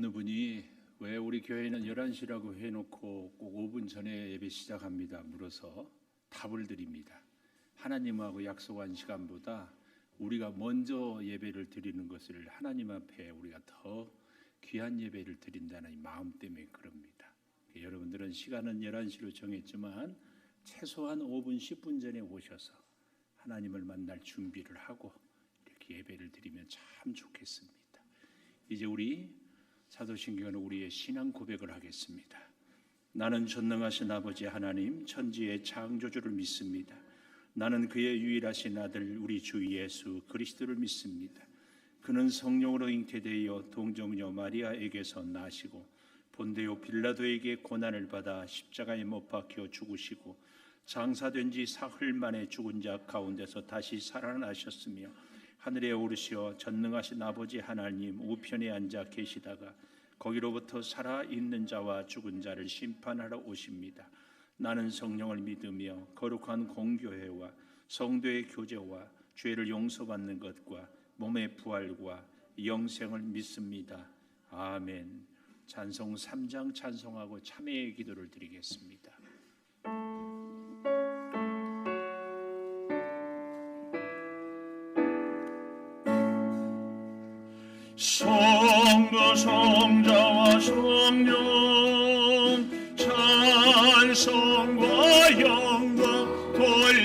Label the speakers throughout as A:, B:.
A: 어느 분이 왜 우리 교회는 11시라고 해놓고 꼭 5분 전에 예배 시작합니다 물어서 답을 드립니다. 하나님하고 약속한 시간보다 우리가 먼저 예배를 드리는 것을 하나님 앞에 우리가 더 귀한 예배를 드린다는 이 마음 때문에 그럽니다. 여러분들은 시간은 11시로 정했지만 최소한 5분 10분 전에 오셔서 하나님을 만날 준비를 하고 이렇게 예배를 드리면 참 좋겠습니다. 이제 우리 사도신경은 우리의 신앙 고백을 하겠습니다. 나는 전능하신 아버지 하나님 천지의 창조주를 믿습니다. 나는 그의 유일하신 아들 우리 주 예수 그리스도를 믿습니다. 그는 성령으로 잉태되어 동정녀 마리아에게서 나시고 본데요 빌라도에게 고난을 받아 십자가에 못 박혀 죽으시고 장사된 지 사흘 만에 죽은 자 가운데서 다시 살아나셨으며 하늘에 오르시어 전능하신 아버지 하나님 우편에 앉아 계시다가 거기로부터 살아있는 자와 죽은 자를 심판하러 오십니다. 나는 성령을 믿으며 거룩한 공교회와 성도의 교제와 죄를 용서받는 것과 몸의 부활과 영생을 믿습니다. 아멘. 찬송 3장 찬송하고 참회의 기도를 드리겠습니다.
B: 성부 성자와 성령 찬송과 영광 돌려보내세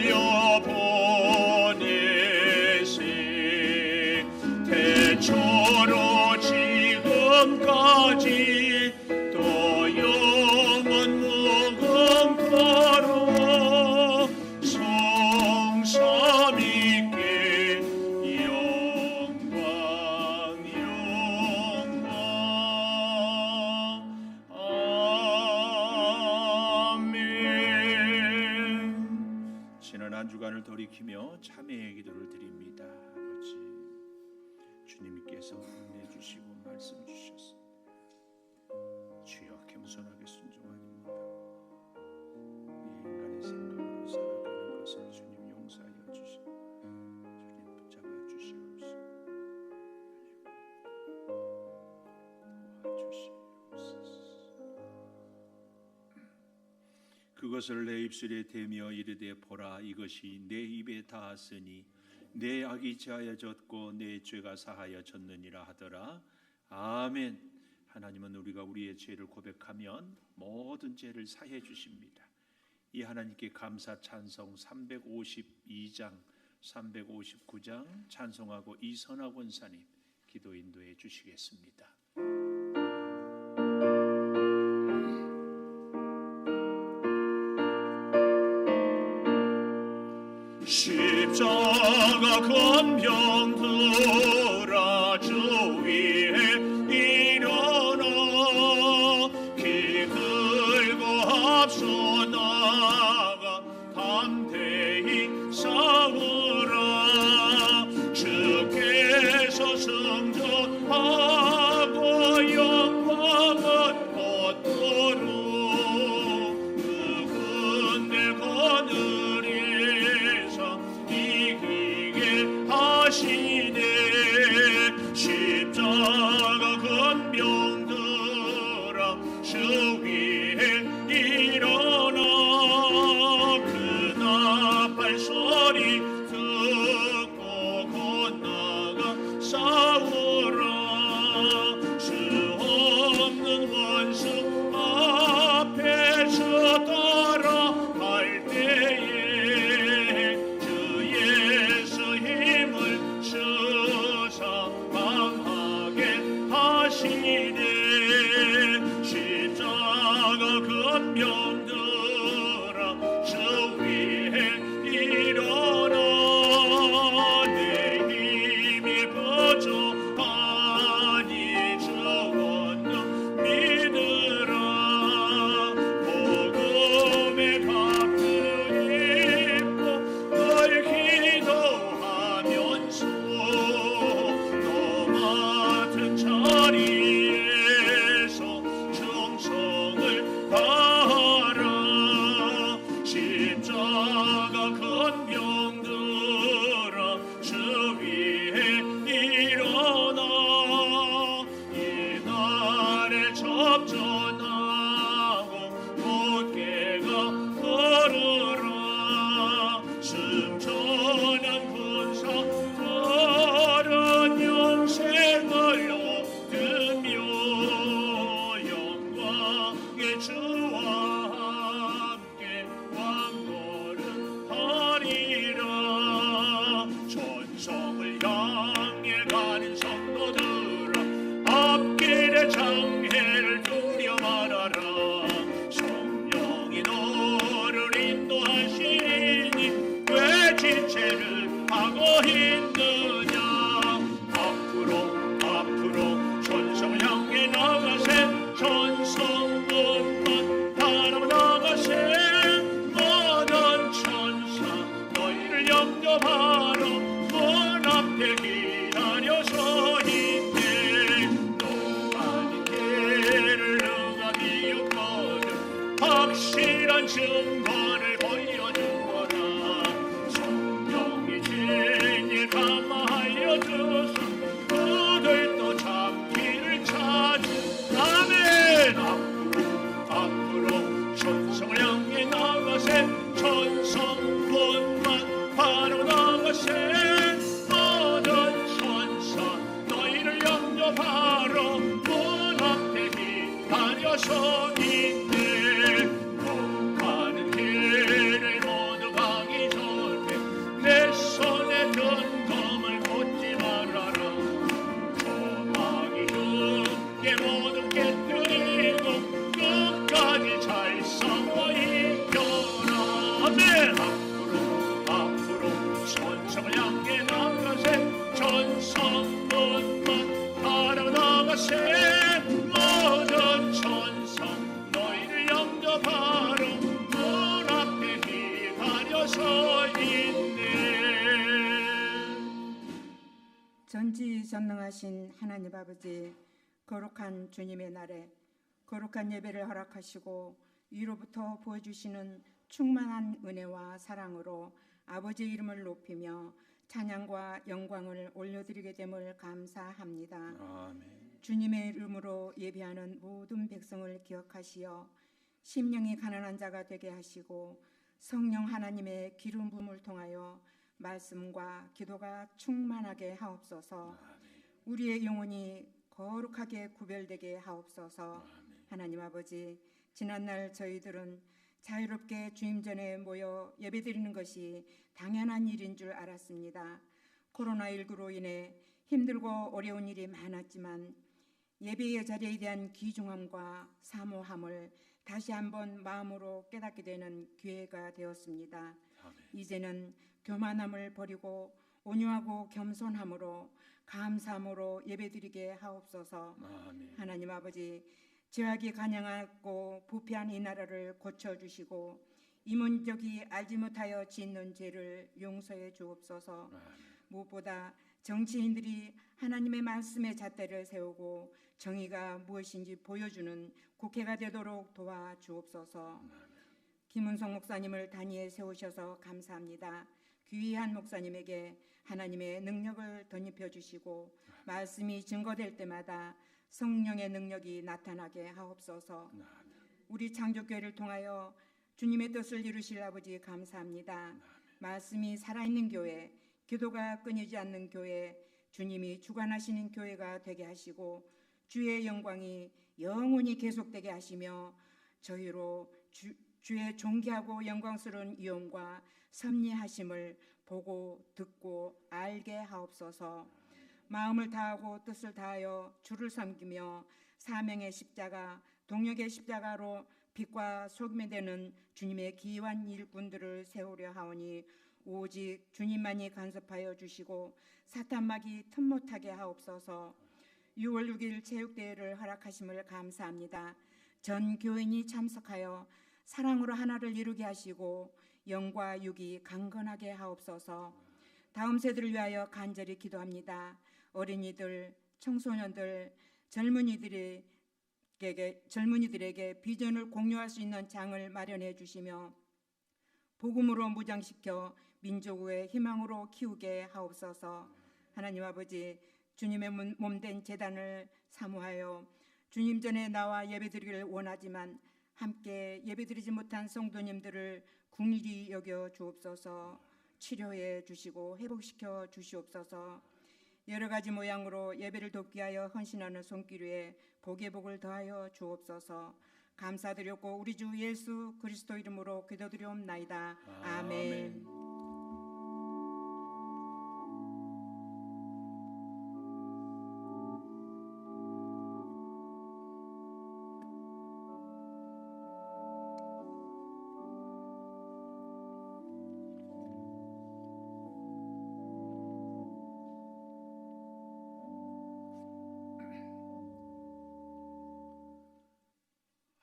B: 태초로 지금까지 또 영원 무궁토록 성삼위께
A: 한 주간을 돌이키며 참회의 기도를 드립니다. 아버지 주님께서 혼내주시고 말씀 주셨습니다. 주여 겸손하게 순종하니까 이 인간의 생각으로 살아가는 것을 주님 용서하여 주시고 주님 붙잡아 주시옵소서. 도와주시옵소서. 그것을 내 입술에 대며 이르되 보라 이것이 내 입에 닿았으니 내 악이 제하여졌고 내 죄가 사하여졌느니라 하더라. 아멘. 하나님은 우리가 우리의 죄를 고백하면 모든 죄를 사해 주십니다. 이 하나님께 감사 찬송 352장 359장 찬송하고 이선학 원사님 기도 인도해 주시겠습니다.
B: 십자가 건병 들어 주 위에 일어나 기 들고 앞서 나가 담대히 싸우라 주께서 승천하고 영광을 얻도록 누군데 하시네 십자가 건병 들어 주 위에 일어나 그 나팔 소리 듣고 건너가 싸우라 수 없는 원수 앞에 주 따라갈 때에 십자가 건병 들어 주 위에 일어나 내 힘이 부족하니 주 권능 믿으라 복음의 값을 입고 늘 기도하면서 너 맡은 자리에서 충성을 다하라 십자가 건병 들어 주 위에 일어나 증거를 보여주어라. 성령이 진일 감화하여 주소. 그들도 잡기를 찾은 아멘. 앞으로 천성을 향해 나가세. 천성군만 바로 나가세. 모든 천사 너희를 영접하러 문 앞에 기다려서 있네. 가는 길을 모두 가기 전에 내 손에 든 검을 꽂지 말아라. 저마귀 죽게 모두 깨뜨리고 끝까지 잘 싸워 이겨라. 아멘. 앞으로 천성을 향해 나가세. 천성문만 바라 나가세. 모든 천사 너희를 영접하러 문 앞에 기다려서 있네.
C: 전지전능하신 하나님 아버지, 거룩한 주님의 날에 거룩한 예배를 허락하시고 위로부터 부어주시는 충만한 은혜와 사랑으로 아버지의 이름을 높이며 찬양과 영광을 올려드리게 됨을 감사합니다.
A: 아멘.
C: 주님의 이름으로 예배하는 모든 백성을 기억하시어 심령이 가난한 자가 되게 하시고 성령 하나님의 기름 부음을 통하여 말씀과 기도가 충만하게 하옵소서. 우리의 영혼이 거룩하게 구별되게 하옵소서. 하나님 아버지, 지난날 저희들은 자유롭게 주님 전에 모여 예배드리는 것이 당연한 일인 줄 알았습니다. 코로나19로 인해 힘들고 어려운 일이 많았지만 예배의 자리에 대한 귀중함과 사모함을 다시 한번 마음으로 깨닫게 되는 기회가 되었습니다. 이제는 교만함을 버리고 온유하고 겸손함으로 감사함으로 예배드리게 하옵소서. 하나님 아버지, 죄악이 간영하고 부패한 이 나라를 고쳐주시고 이민족이 알지 못하여 짓는 죄를 용서해 주옵소서. 무엇보다 정치인들이 하나님의 말씀의 잣대를 세우고 정의가 무엇인지 보여주는 국회가 되도록 도와주옵소서. 김은성 목사님을 단위에 세우셔서 감사합니다. 귀한 목사님에게 하나님의 능력을 덧입혀 주시고 말씀이 증거될 때마다 성령의 능력이 나타나게 하옵소서. 우리 창조교회를 통하여 주님의 뜻을 이루실 아버지 감사합니다. 말씀이 살아있는 교회, 기도가 끊이지 않는 교회, 주님이 주관하시는 교회가 되게 하시고 주의 영광이 영원히 계속되게 하시며 저희로 주의 존귀하고 영광스러운 이용과 섭리하심을 보고 듣고 알게 하옵소서. 마음을 다하고 뜻을 다하여 주를 섬기며 사명의 십자가, 동역의 십자가로 빛과 소금이 되는 주님의 귀한 일꾼들을 세우려 하오니 오직 주님만이 간섭하여 주시고 사탄막이 틈 못하게 하옵소서. 6월 6일 체육대회를 허락하심을 감사합니다. 전 교인이 참석하여 사랑으로 하나를 이루게 하시고 영과 육이 강건하게 하옵소서. 다음 세대를 위하여 간절히 기도합니다. 어린이들, 청소년들, 젊은이들에게 비전을 공유할 수 있는 장을 마련해 주시며 복음으로 무장시켜 민족의 희망으로 키우게 하옵소서. 하나님 아버지, 주님의 몸된 제단을 사모하여 주님 전에 나와 예배드리기를 원하지만 함께 예배드리지 못한 성도님들을 긍휼히 여겨 주옵소서. 치료해 주시고 회복시켜 주시옵소서. 여러 가지 모양으로 예배를 돕기 위하여 헌신하는 손길 위에 복의 복을 더하여 주옵소서. 감사드렸고 우리 주 예수 그리스도 이름으로 기도드리옵나이다. 아멘.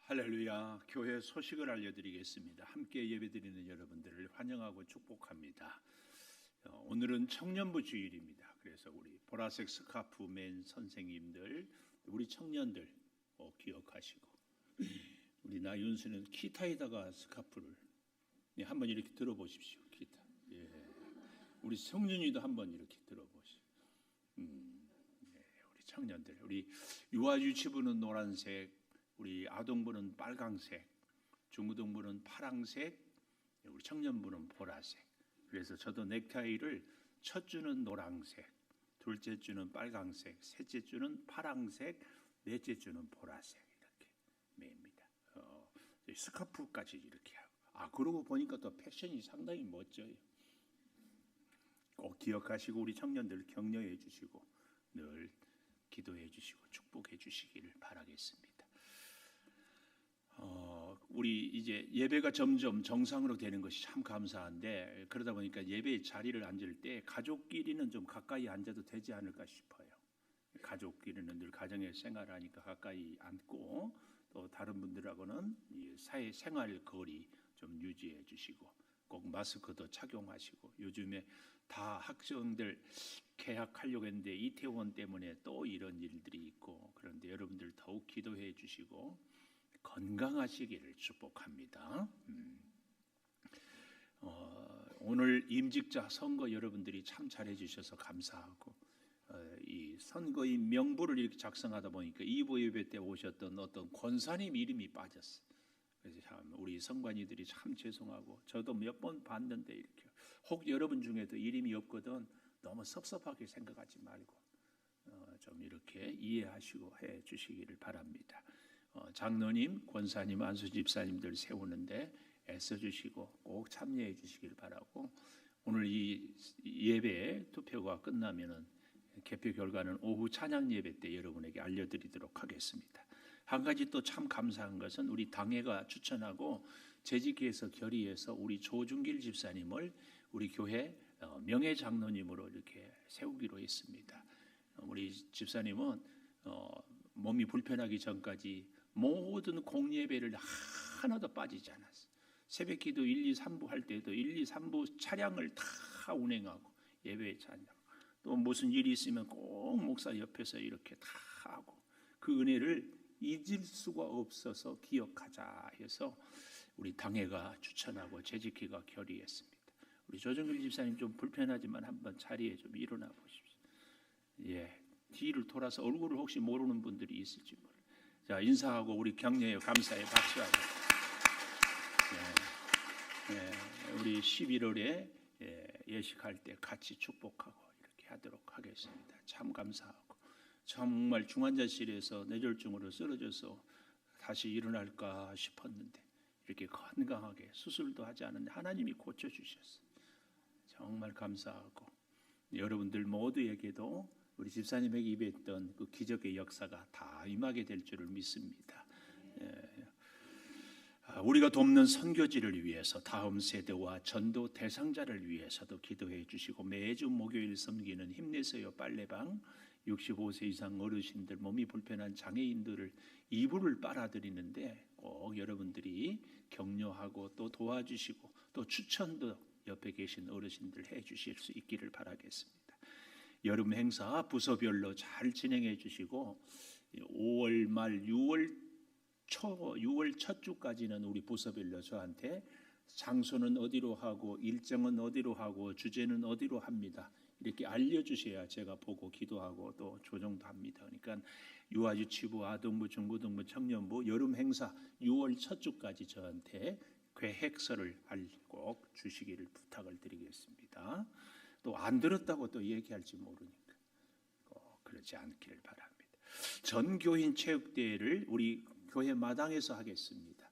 A: 할렐루야. 교회 소식을 알려드리겠습니다. 함께 예배드리는 여러분들을 환영하고 축복합니다. 오늘은 청년부 주일입니다. 그래서 우리 보라색 스카프 맨 선생님들, 우리 청년들 기억하시고 우리 나윤수는 기타에다가 스카프를 한번 이렇게 들어보십시오. 기타. 예. 우리 성준이도 한번 이렇게 들어보시오. 우리 청년들, 우리 유아유치부는 노란색, 우리 아동부는 빨강색, 중고등부는 파랑색, 우리 청년부는 보라색. 그래서 저도 넥타이를 첫 주는 노란색, 둘째 주는 빨강색, 셋째 주는 파랑색, 넷째 주는 보라색 이렇게 맵니다. 스카프까지 이렇게 하고. 그러고 보니까 또 패션이 상당히 멋져요. 꼭 기억하시고 우리 청년들 격려해 주시고 늘 기도해 주시고 축복해 주시기를 바라겠습니다. 우리 이제 예배가 점점 정상으로 되는 것이 참 감사한데, 그러다 보니까 예배 자리를 앉을 때 가족끼리는 좀 가까이 앉아도 되지 않을까 싶어요. 가족끼리는 늘 가정에 생활하니까 가까이 앉고, 또 다른 분들하고는 이 사회 생활 거리 좀 유지해 주시고, 꼭 마스크도 착용하시고. 요즘에 다 학생들 개학하려고 했는데 이태원 때문에 또 이런 일들이 있고, 그런데 여러분들 더욱 기도해 주시고 건강하시기를 축복합니다. 오늘 임직자 선거 여러분들이 참 잘해 주셔서 감사하고, 이 선거인 명부를 이렇게 작성하다 보니까 이보 예배 때 오셨던 어떤 권사님 이름이 빠졌어요. 그래서 참 우리 선관위들이 참 죄송하고, 저도 몇 번 봤는데 이렇게 혹 여러분 중에도 이름이 없거든 너무 섭섭하게 생각하지 말고 좀 이렇게 이해하시고 해 주시기를 바랍니다. 장로님, 권사님, 안수 집사님들 세우는데 애써주시고 꼭 참여해 주시길 바라고, 오늘 이 예배 투표가 끝나면은 개표 결과는 오후 찬양 예배 때 여러분에게 알려드리도록 하겠습니다. 한 가지 또 참 감사한 것은 우리 당회가 추천하고 재직회에서 결의해서 우리 조중길 집사님을 우리 교회 명예 장로님으로 이렇게 세우기로 했습니다. 우리 집사님은 몸이 불편하기 전까지 모든 공예배를 하나도 빠지지 않았어요. 새벽기도 1, 2, 3부 할 때도 1, 2, 3부 차량을 다 운행하고 예배 찬양, 또 무슨 일이 있으면 꼭 목사 옆에서 이렇게 다 하고, 그 은혜를 잊을 수가 없어서 기억하자 해서 우리 당회가 추천하고 재직회가 결의했습니다. 우리 조정길 집사님 좀 불편하지만 한번 자리에 좀 일어나 보십시오. 예, 뒤를 돌아서 얼굴을 혹시 모르는 분들이 있을지 모르. 자, 인사하고 우리 격려에 감사에 박수하고. 우리 11월에 예식할 때 같이 축복하고 이렇게 하도록 하겠습니다. 참 감사하고, 정말 중환자실에서 뇌졸중으로 쓰러져서 다시 일어날까 싶었는데 이렇게 건강하게 수술도 하지 않았는데 하나님이 고쳐주셨어요. 정말 감사하고, 여러분들 모두에게도 우리 집사님에게 입했던 그 기적의 역사가 다 임하게 될 줄을 믿습니다. 우리가 돕는 선교지를 위해서, 다음 세대와 전도 대상자를 위해서도 기도해 주시고, 매주 목요일 섬기는 힘내세요 빨래방, 65세 이상 어르신들, 몸이 불편한 장애인들을 이불을 빨아들이는데 꼭 여러분들이 격려하고 또 도와주시고 또 추천도 옆에 계신 어르신들 해 주실 수 있기를 바라겠습니다. 여름 행사 부서별로 잘 진행해 주시고, 5월 말 6월 첫 주까지는 우리 부서별로 저한테 장소는 어디로 하고 일정은 어디로 하고 주제는 어디로 합니다. 이렇게 알려주셔야 제가 보고 기도하고 또 조정도 합니다. 그러니까 유아유치부, 아동부, 중고등부, 청년부 여름 행사 6월 첫 주까지 저한테 계획서를 꼭 주시기를 부탁을 드리겠습니다. 또 안 들었다고 또 얘기할지 모르니까 꼭 그렇지 않기를 바랍니다. 전교인 체육대회를 우리 교회 마당에서 하겠습니다.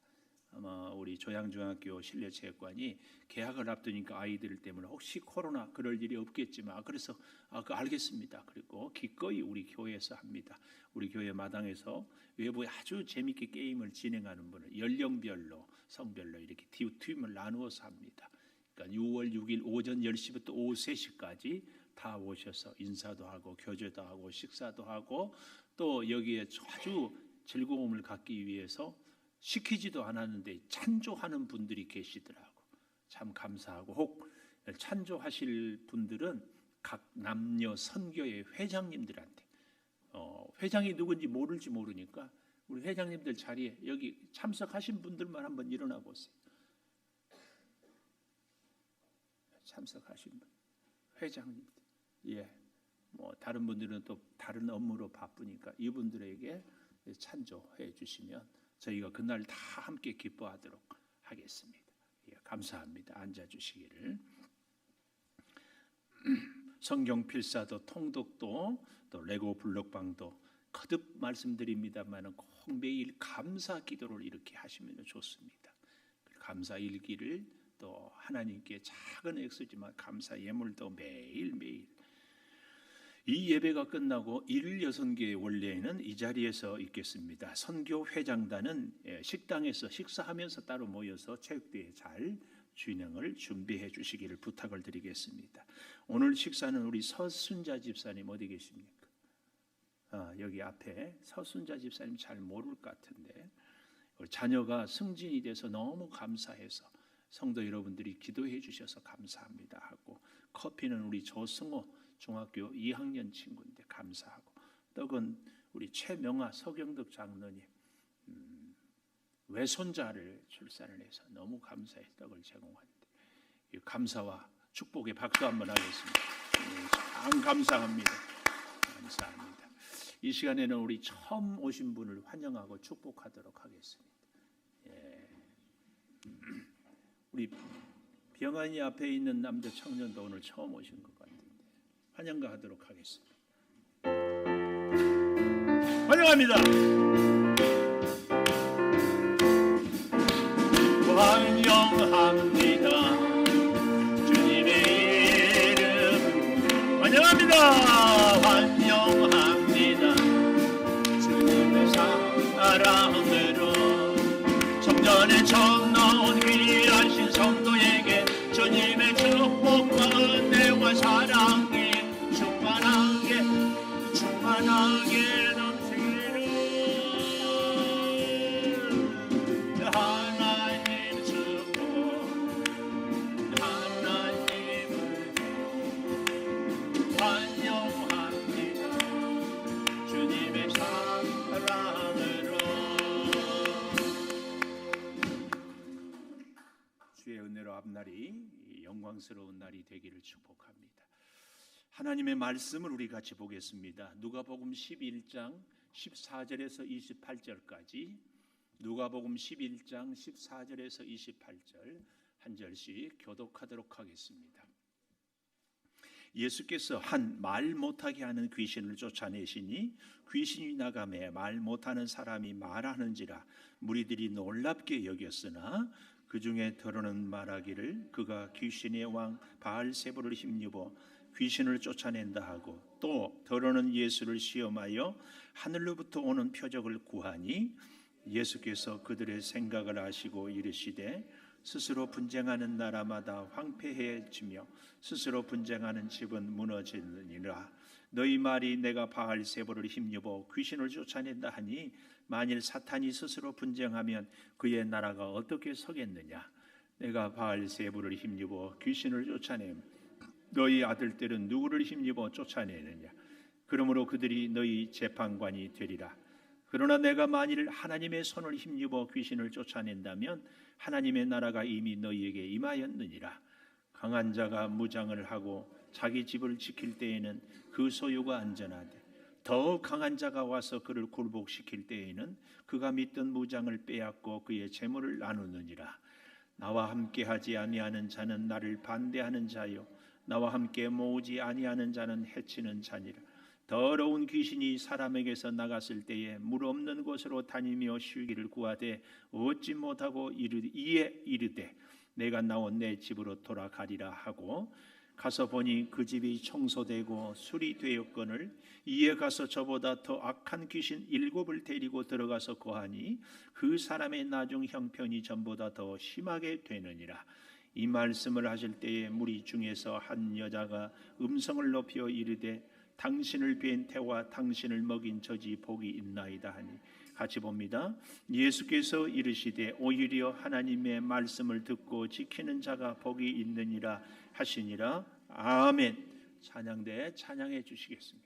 A: 아마 우리 조양중학교 실내체육관이 개학을 앞두니까 아이들 때문에 혹시 코로나 그럴 일이 없겠지만, 그래서 알겠습니다. 그리고 기꺼이 우리 교회에서 합니다. 우리 교회 마당에서 외부에 아주 재밌게 게임을 진행하는 분을 연령별로 성별로 이렇게 팀을 나누어서 합니다. 그러니까 6월 6일 오전 10시부터 오후 3시까지 다 오셔서 인사도 하고 교제도 하고 식사도 하고, 또 여기에 아주 즐거움을 갖기 위해서 시키지도 않았는데 찬조하는 분들이 계시더라고. 참 감사하고, 혹 찬조하실 분들은 각 남녀 선교회 회장님들한테, 회장이 누군지 모르니까 우리 회장님들 자리에 여기 참석하신 분들만 한번 일어나 보세요. 참석하신 분, 회장님들. 예, 뭐 다른 분들은 또 다른 업무로 바쁘니까 이분들에게 찬조해 주시면 저희가 그날 다 함께 기뻐하도록 하겠습니다. 예, 감사합니다. 앉아 주시기를. 성경 필사도 통독도 또 레고 블록방도 거듭 말씀드립니다만 꼭 매일 감사 기도를 이렇게 하시면 좋습니다. 감사 일기를 또 하나님께 작은 액수지만 감사 예물도 매일매일. 이 예배가 끝나고 일일 6개의 원래는 이 자리에서 있겠습니다. 선교 회장단은 식당에서 식사하면서 따로 모여서 체육대회 잘 진행을 준비해 주시기를 부탁을 드리겠습니다. 오늘 식사는 우리 서순자 집사님 어디 계십니까? 여기 앞에 서순자 집사님 잘 모를 것 같은데 자녀가 승진이 돼서 너무 감사해서 성도 여러분들이 기도해 주셔서 감사합니다 하고, 커피는 우리 조승호 중학교 2학년 친구인데 감사하고, 떡은 우리 최명아 서경덕 장로님 외손자를 출산을 해서 너무 감사해 떡을 제공하는데 이 감사와 축복의 박수 한번 하겠습니다. 참 감사합니다. 감사합니다. 이 시간에는 우리 처음 오신 분을 환영하고 축복하도록 하겠습니다. 예. 우리 병환이 앞에 있는 남자 청년도 오늘 처음 오신 것 같은데 환영하도록 하겠습니다.
B: 환영합니다. 환영합니다. 주님의 이름 환영합니다. 환영합니다. 주님의 사랑으로 성전에 처음 나온 귀하신 성도에게 주님의 축복과 은혜와 사랑이 충만하게 넘치기를. 하나님 축복, 하나님을 환영합니다. 주님의 사랑으로.
A: 주의 은혜로 앞날이 영광스러운 날이 되기를 축복합니다. 하나님의 말씀을 우리 같이 보겠습니다. 누가복음 11장 14절에서 28절까지, 누가복음 11장 14절에서 28절 한 절씩 교독하도록 하겠습니다. 예수께서 한 말 못하게 하는 귀신을 쫓아내시니 귀신이 나가매 말 못하는 사람이 말하는지라 무리들이 놀랍게 여겼으나 그 중에 더러는 말하기를 그가 귀신의 왕 바알세불을 힘입어 귀신을 쫓아낸다 하고, 또 더러는 예수를 시험하여 하늘로부터 오는 표적을 구하니 예수께서 그들의 생각을 아시고 이르시되 스스로 분쟁하는 나라마다 황폐해지며 스스로 분쟁하는 집은 무너지느니라. 너희 말이 내가 바알세불을 힘입어 귀신을 쫓아낸다 하니 만일 사탄이 스스로 분쟁하면 그의 나라가 어떻게 서겠느냐. 내가 바알세불을 힘입어 귀신을 쫓아내면 너희 아들들은 누구를 힘입어 쫓아내느냐. 그러므로 그들이 너희 재판관이 되리라. 그러나 내가 만일 하나님의 손을 힘입어 귀신을 쫓아낸다면 하나님의 나라가 이미 너희에게 임하였느니라. 강한 자가 무장을 하고 자기 집을 지킬 때에는 그 소유가 안전하되, 더 강한 자가 와서 그를 굴복시킬 때에는 그가 믿던 무장을 빼앗고 그의 재물을 나누느니라. 나와 함께하지 아니하는 자는 나를 반대하는 자요, 나와 함께 모으지 아니하는 자는 해치는 자니라. 더러운 귀신이 사람에게서 나갔을 때에 물 없는 곳으로 다니며 쉬기를 구하되 얻지 못하고 이에 이르되 내가 나온 내 집으로 돌아가리라 하고, 가서 보니 그 집이 청소되고 수리되었거늘 이에 가서 저보다 더 악한 귀신 7을 데리고 들어가서 거하니 그 사람의 나중 형편이 전보다 더 심하게 되느니라. 이 말씀을 하실 때에 무리 중에서 한 여자가 음성을 높여 이르되 당신을 뵌 태와 당신을 먹인 저지 복이 있나이다 하니, 같이 봅니다. 예수께서 이르시되 오히려 하나님의 말씀을 듣고 지키는 자가 복이 있느니라 하시니라. 아멘. 찬양대 찬양해 주시겠습니다.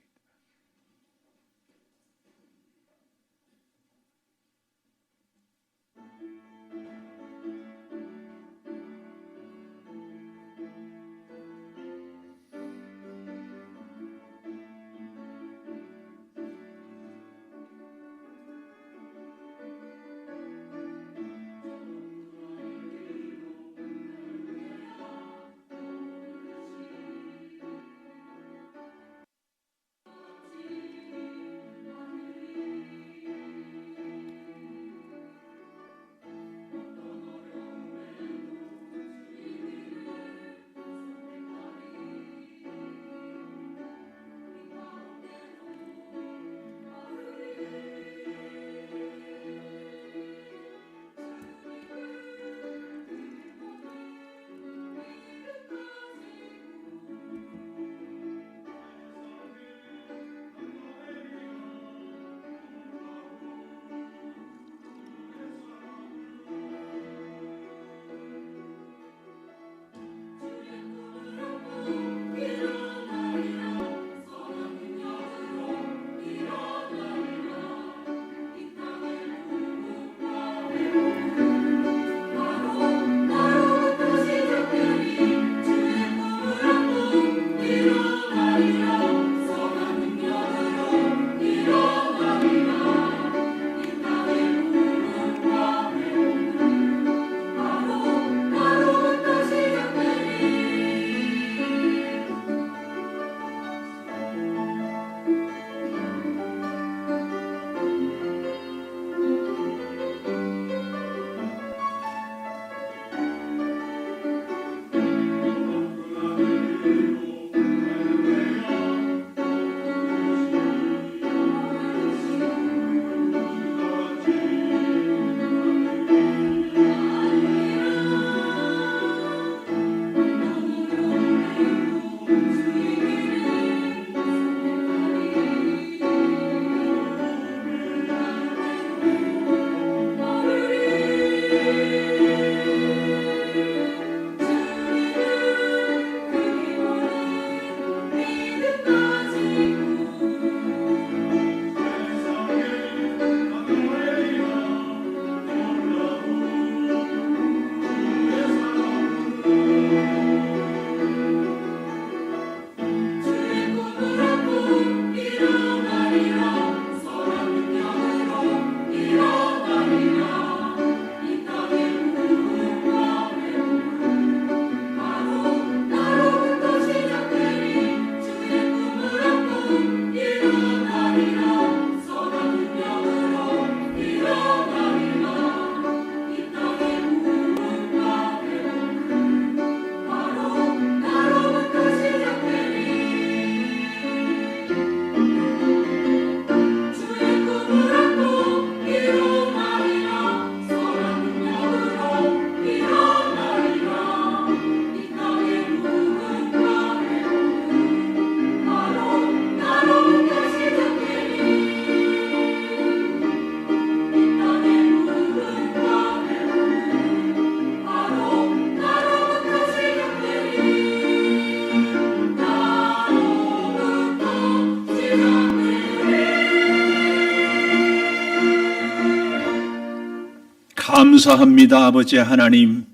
A: 감사합니다. 아버지 하나님,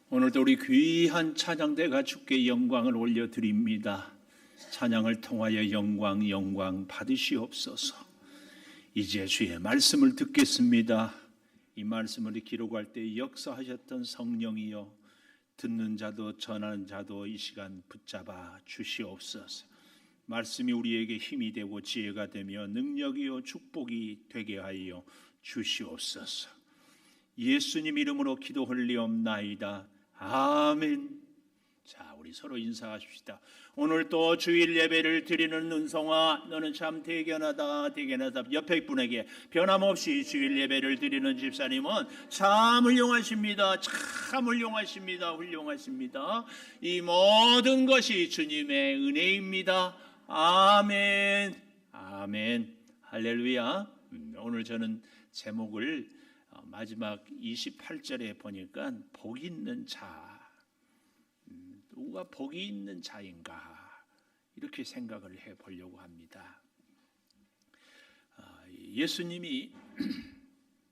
A: 오늘도 우리 귀한 찬양대가 주께 영광을 올려드립니다. 찬양을 통하여 영광 받으시옵소서. 이제 주의 말씀을 듣겠습니다. 이 말씀을 기록할 때 역사하셨던 성령이여, 듣는 자도 전하는 자도 이 시간 붙잡아 주시옵소서. 말씀이 우리에게 힘이 되고 지혜가 되며 능력이요 축복이 되게 하여 주시옵소서. 예수님 이름으로 기도하리옵나이다. 아멘. 자, 우리 서로 인사하십시다. 오늘 또 주일 예배를 드리는 은성아, 너는 참 대견하다. 옆에 분에게 변함없이 주일 예배를 드리는 집사님은 참 훌륭하십니다. 훌륭하십니다. 이 모든 것이 주님의 은혜입니다. 아멘. 할렐루야. 오늘 저는 제목을 마지막 28절에 보니까 복 있는 자, 누가 복이 있는 자인가, 이렇게 생각을 해보려고 합니다. 예수님이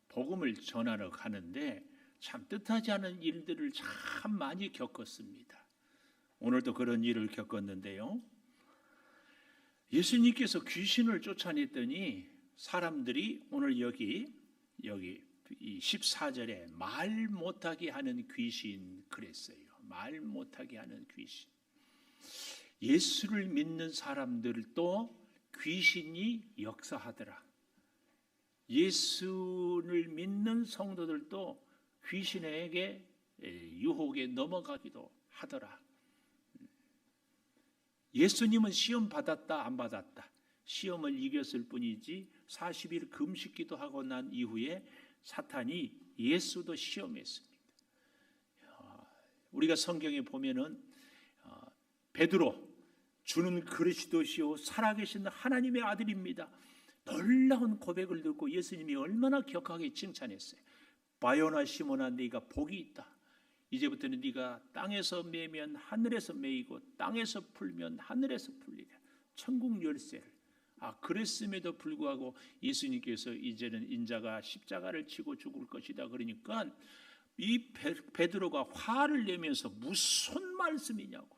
A: 복음을 전하러 가는데 참 뜻하지 않은 일들을 참 많이 겪었습니다. 오늘도 그런 일을 겪었는데요, 예수님께서 귀신을 쫓아냈더니 사람들이 오늘 여기 이 14절에 말 못하게 하는 귀신 그랬어요. 말 못하게 하는 귀신. 예수를 믿는 사람들도 귀신이 역사하더라. 예수를 믿는 성도들도 귀신에게 유혹에 넘어가기도 하더라. 예수님은 시험 받았다 안 받았다, 시험을 이겼을 뿐이지 40일 금식기도 하고 난 이후에 사탄이 예수도 시험했습니다. 우리가 성경에 보면은 베드로, 주는 그리스도시요 살아계신 하나님의 아들입니다, 놀라운 고백을 듣고 예수님이 얼마나 격하게 칭찬했어요. 바요나 시몬아, 네가 복이 있다. 이제부터는 네가 땅에서 매면 하늘에서 매이고 땅에서 풀면 하늘에서 풀리라. 천국 열쇠를. 그랬음에도 불구하고 예수님께서 이제는 인자가 십자가를 치고 죽을 것이다 그러니까 이 베드로가 화를 내면서 무슨 말씀이냐고.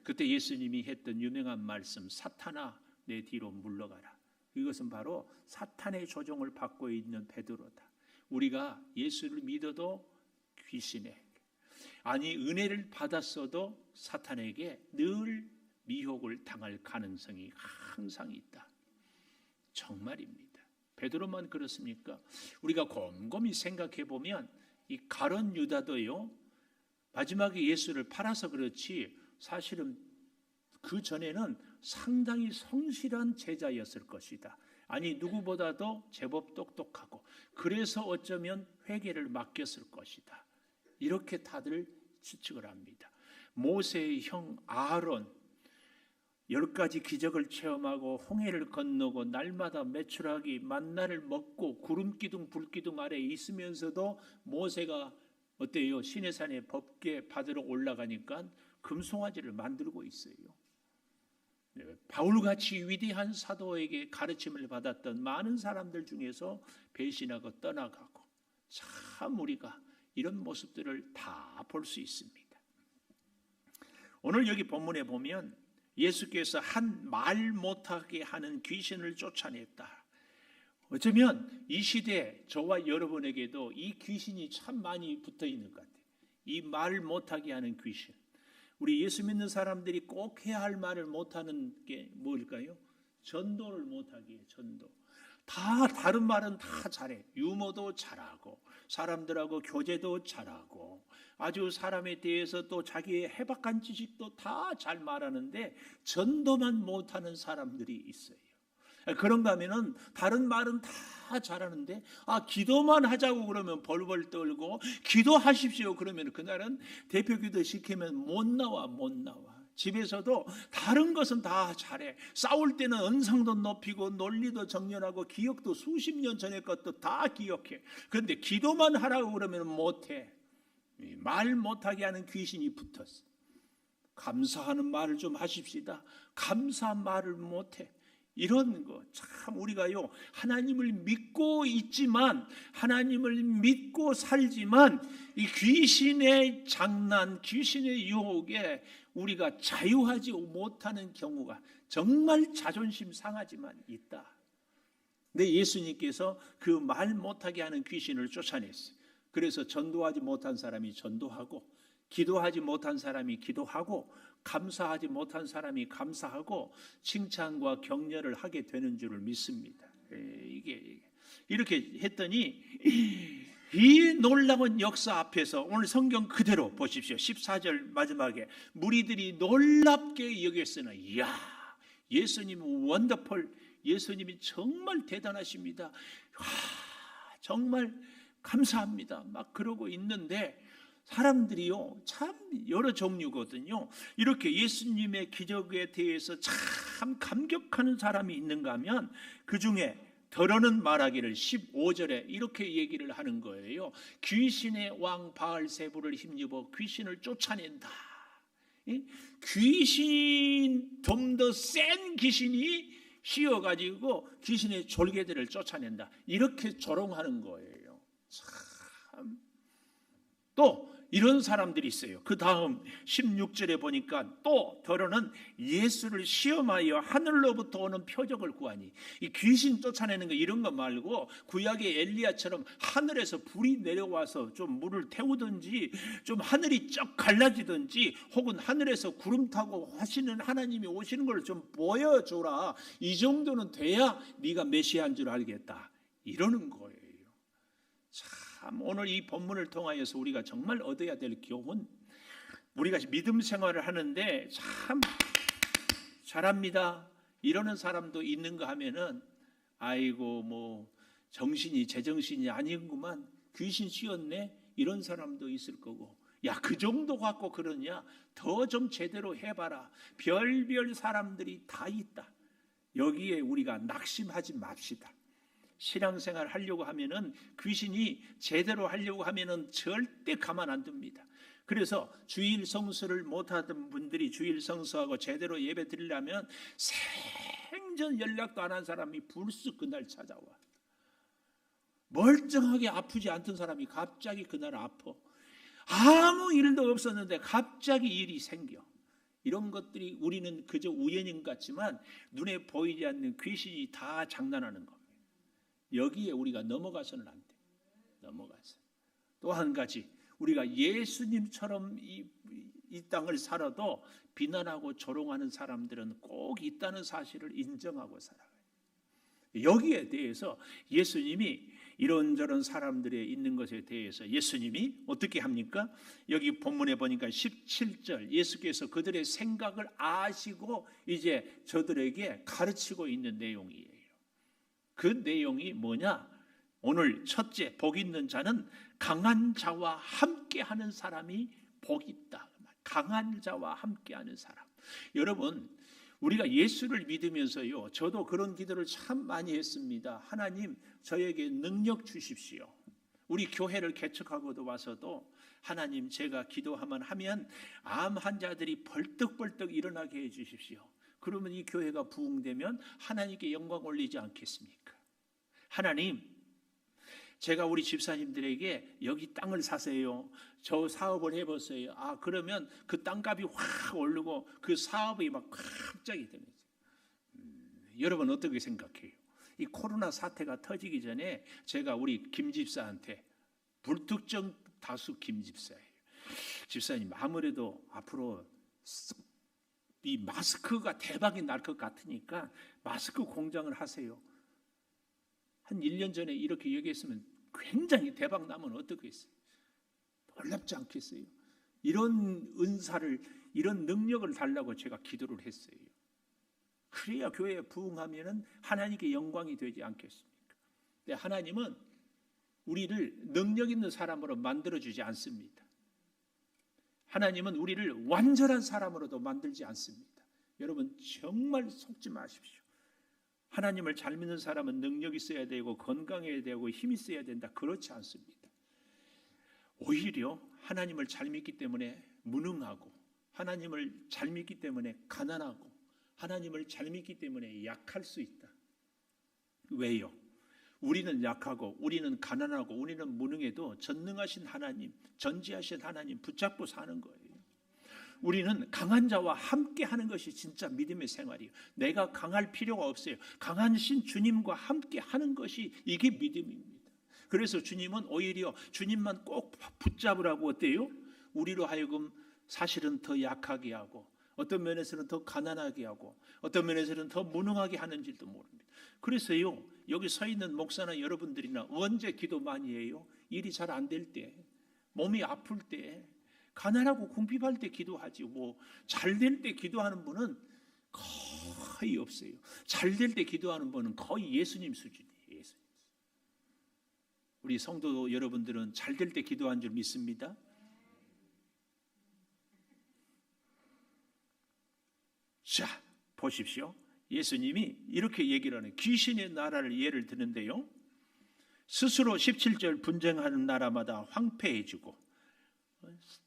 A: 그때 예수님이 했던 유명한 말씀, 사탄아 내 뒤로 물러가라. 이것은 바로 사탄의 조종을 받고 있는 베드로다. 우리가 예수를 믿어도 귀신에게, 아니 은혜를 받았어도 사탄에게 늘 미혹을 당할 가능성이 항상 있다. 정말입니다. 베드로만 그렇습니까? 우리가 곰곰이 생각해 보면 이 가룟 유다도요, 마지막에 예수를 팔아서 그렇지 사실은 그 전에는 상당히 성실한 제자였을 것이다. 아니 누구보다도 제법 똑똑하고, 그래서 어쩌면 회개를 맡겼을 것이다. 이렇게 다들 추측을 합니다. 모세의 형 아론 10가지 기적을 체험하고 홍해를 건너고 날마다 메추라기 만나를 먹고 구름기둥 불기둥 아래에 있으면서도 모세가 어때요? 시내산에 법궤 받으러 올라가니까 금송아지를 만들고 있어요. 바울같이 위대한 사도에게 가르침을 받았던 많은 사람들 중에서 배신하고 떠나가고, 참 우리가 이런 모습들을 다 볼 수 있습니다. 오늘 여기 본문에 보면 예수께서 한 말 못하게 하는 귀신을 쫓아냈다. 어쩌면 이 시대 저와 여러분에게도 이 귀신이 참 많이 붙어 있는 것 같아요. 이 말 못하게 하는 귀신. 우리 예수 믿는 사람들이 꼭 해야 할 말을 못하는 게 뭘까요? 전도를 못하게 해요. 전도. 다 다른 말은 다 잘해. 유머도 잘하고 사람들하고 교제도 잘하고 아주 사람에 대해서 또 자기의 해박한 지식도 다 잘 말하는데 전도만 못하는 사람들이 있어요. 그런가 하면은 다른 말은 다 잘하는데 기도만 하자고 그러면 벌벌 떨고, 기도하십시오 그러면 그날은 대표 기도 시키면 못 나와. 집에서도 다른 것은 다 잘해. 싸울 때는 언성도 높이고 논리도 정연하고 기억도 수십 년 전의 것도 다 기억해. 그런데 기도만 하라고 그러면 못해. 말 못하게 하는 귀신이 붙었어. 감사하는 말을 좀 하십시다. 감사한 말을 못해. 이런 거 참 우리가요 하나님을 믿고 있지만 하나님을 믿고 살지만 이 귀신의 장난, 귀신의 유혹에 우리가 자유하지 못하는 경우가 정말 자존심 상하지만 있다. 근데 예수님께서 그 말 못하게 하는 귀신을 쫓아냈어요. 그래서 전도하지 못한 사람이 전도하고, 기도하지 못한 사람이 기도하고, 감사하지 못한 사람이 감사하고, 칭찬과 격려를 하게 되는 줄을 믿습니다. 이게 이렇게 했더니 이 놀라운 역사 앞에서 오늘 성경 그대로 보십시오. 14절 마지막에 무리들이 놀랍게 여겼으나, 이야, 예수님은 원더풀, 예수님이 정말 대단하십니다. 정말 감사합니다. 막 그러고 있는데 사람들이요 참 여러 종류거든요. 이렇게 예수님의 기적에 대해서 참 감격하는 사람이 있는가 하면 그 중에 더러는 말하기를 15절에 이렇게 얘기를 하는 거예요. 귀신의 왕 바알세불을 힘입어 귀신을 쫓아낸다. 귀신, 좀 더 센 귀신이 씌어가지고 귀신의 졸개들을 쫓아낸다. 이렇게 조롱하는 거예요. 참. 또 이런 사람들이 있어요. 그 다음 16절에 보니까 또 더러는 예수를 시험하여 하늘로부터 오는 표적을 구하니, 이 귀신 쫓아내는 거 이런 거 말고 구약의 엘리야처럼 하늘에서 불이 내려와서 좀 물을 태우든지, 좀 하늘이 쩍 갈라지든지, 혹은 하늘에서 구름 타고 하시는 하나님이 오시는 걸 좀 보여줘라. 이 정도는 돼야 네가 메시아인 줄 알겠다. 이러는 거예요. 참 오늘 이 본문을 통하여서 우리가 정말 얻어야 될 교훈, 우리가 믿음 생활을 하는데 참 잘합니다 이러는 사람도 있는가 하면은, 아이고 뭐 정신이 제정신이 아니구만, 귀신 씌었네, 이런 사람도 있을 거고, 야 그 정도 갖고 그러냐, 더 좀 제대로 해봐라. 별별 사람들이 다 있다. 여기에 우리가 낙심하지 맙시다. 신앙생활 하려고 하면은, 귀신이 제대로 하려고 하면은 절대 가만 안 둡니다. 그래서 주일 성수를 못하던 분들이 주일 성수하고 제대로 예배 드리려면 생전 연락도 안 한 사람이 불쑥 그날 찾아와. 멀쩡하게 아프지 않던 사람이 갑자기 그날 아파. 아무 일도 없었는데 갑자기 일이 생겨. 이런 것들이 우리는 그저 우연인 것 같지만 눈에 보이지 않는 귀신이 다 장난하는 겁니다. 여기에 우리가 넘어가서는 안 돼. 넘어가서. 또 한 가지, 우리가 예수님처럼 이 땅을 살아도 비난하고 조롱하는 사람들은 꼭 있다는 사실을 인정하고 살아가요. 여기에 대해서 예수님이 이런저런 사람들의 있는 것에 대해서 예수님이 어떻게 합니까? 여기 본문에 보니까 17절, 예수께서 그들의 생각을 아시고 이제 저들에게 가르치고 있는 내용이에요. 그 내용이 뭐냐? 오늘 첫째, 복 있는 자는 강한 자와 함께하는 사람이 복 있다. 강한 자와 함께하는 사람. 여러분, 우리가 예수를 믿으면서요, 저도 그런 기도를 참 많이 했습니다. 하나님, 저에게 능력 주십시오. 우리 교회를 개척하고도 와서도 하나님, 제가 기도하면 암 환자들이 벌떡벌떡 일어나게 해 주십시오. 그러면 이 교회가 부흥되면 하나님께 영광 올리지 않겠습니까? 하나님, 제가 우리 집사님들에게 여기 땅을 사세요, 저 사업을 해보세요. 그러면 그 땅값이 확 오르고 그 사업이 막 갑자기 되는 거예요. 여러분 어떻게 생각해요? 이 코로나 사태가 터지기 전에 제가 우리 김 집사한테, 불특정 다수 김 집사예요, 집사님 아무래도 앞으로 이 마스크가 대박이 날 것 같으니까 마스크 공장을 하세요. 한 1년 전에 이렇게 얘기했으면 굉장히 대박 나면 어떻겠어요? 놀랍지 않겠어요? 이런 은사를, 이런 능력을 달라고 제가 기도를 했어요. 그래야 교회에 부흥하면 하나님께 영광이 되지 않겠습니까? 근데 하나님은 우리를 능력 있는 사람으로 만들어주지 않습니다. 하나님은 우리를 완전한 사람으로도 만들지 않습니다. 여러분 정말 속지 마십시오. 하나님을 잘 믿는 사람은 능력이 있어야 되고 건강해야 되고 힘이 있어야 된다. 그렇지 않습니다. 오히려 하나님을 잘 믿기 때문에 무능하고, 하나님을 잘 믿기 때문에 가난하고, 하나님을 잘 믿기 때문에 약할 수 있다. 왜요? 우리는 약하고 우리는 가난하고 우리는 무능해도 전능하신 하나님, 전지하신 하나님 붙잡고 사는 거예요. 우리는 강한 자와 함께 하는 것이 진짜 믿음의 생활이에요. 내가 강할 필요가 없어요. 강하신 주님과 함께 하는 것이 이게 믿음입니다. 그래서 주님은 오히려 주님만 꼭 붙잡으라고 어때요? 우리로 하여금 사실은 더 약하게 하고 어떤 면에서는 더 가난하게 하고 어떤 면에서는 더 무능하게 하는지도 모릅니다. 그래서요, 여기 서 있는 목사나 여러분들이나 언제 기도 많이 해요? 일이 잘 안 될 때, 몸이 아플 때, 가난하고 궁핍할 때 기도하지. 뭐 잘 될 때 기도하는 분은 거의 없어요. 잘 될 때 기도하는 분은 거의 예수님 수준이에요. 예수님. 우리 성도 여러분들은 잘 될 때 기도한 줄 믿습니다. 자, 보십시오. 예수님이 이렇게 얘기를 하는 귀신의 나라를 예를 드는데요. 스스로 17절 분쟁하는 나라마다 황폐해지고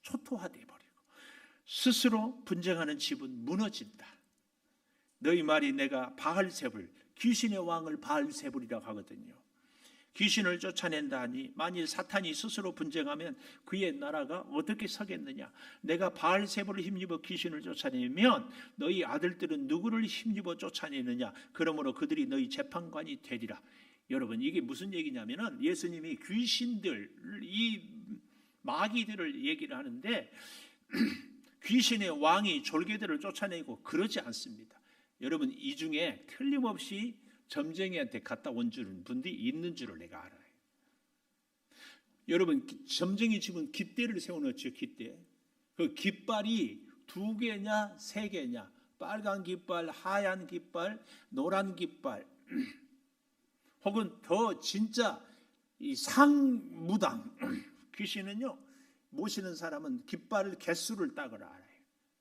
A: 초토화돼 버리고 스스로 분쟁하는 집은 무너진다. 너희 말이 내가 바알세불, 귀신의 왕을 바알세불이라고 하거든요. 귀신을 쫓아낸다 하니 만일 사탄이 스스로 분쟁하면 그의 나라가 어떻게 서겠느냐. 내가 바알세불을 힘입어 귀신을 쫓아내면 너희 아들들은 누구를 힘입어 쫓아내느냐. 그러므로 그들이 너희 재판관이 되리라. 여러분, 이게 무슨 얘기냐면은 예수님이 귀신들, 이 마귀들을 얘기를 하는데 귀신의 왕이 졸개들을 쫓아내고 그러지 않습니다. 여러분, 이 중에 틀림없이 점쟁이한테 갔다 온 줄은 분들이 있는 줄을 내가 알아요. 여러분, 점쟁이 집은 깃대를 세워놓죠. 깃대. 그 깃발이 2개냐 3개냐, 빨간 깃발, 하얀 깃발, 노란 깃발, 혹은 더 진짜 이 상무당 귀신은요, 모시는 사람은 깃발 개수를 딱을 알아요.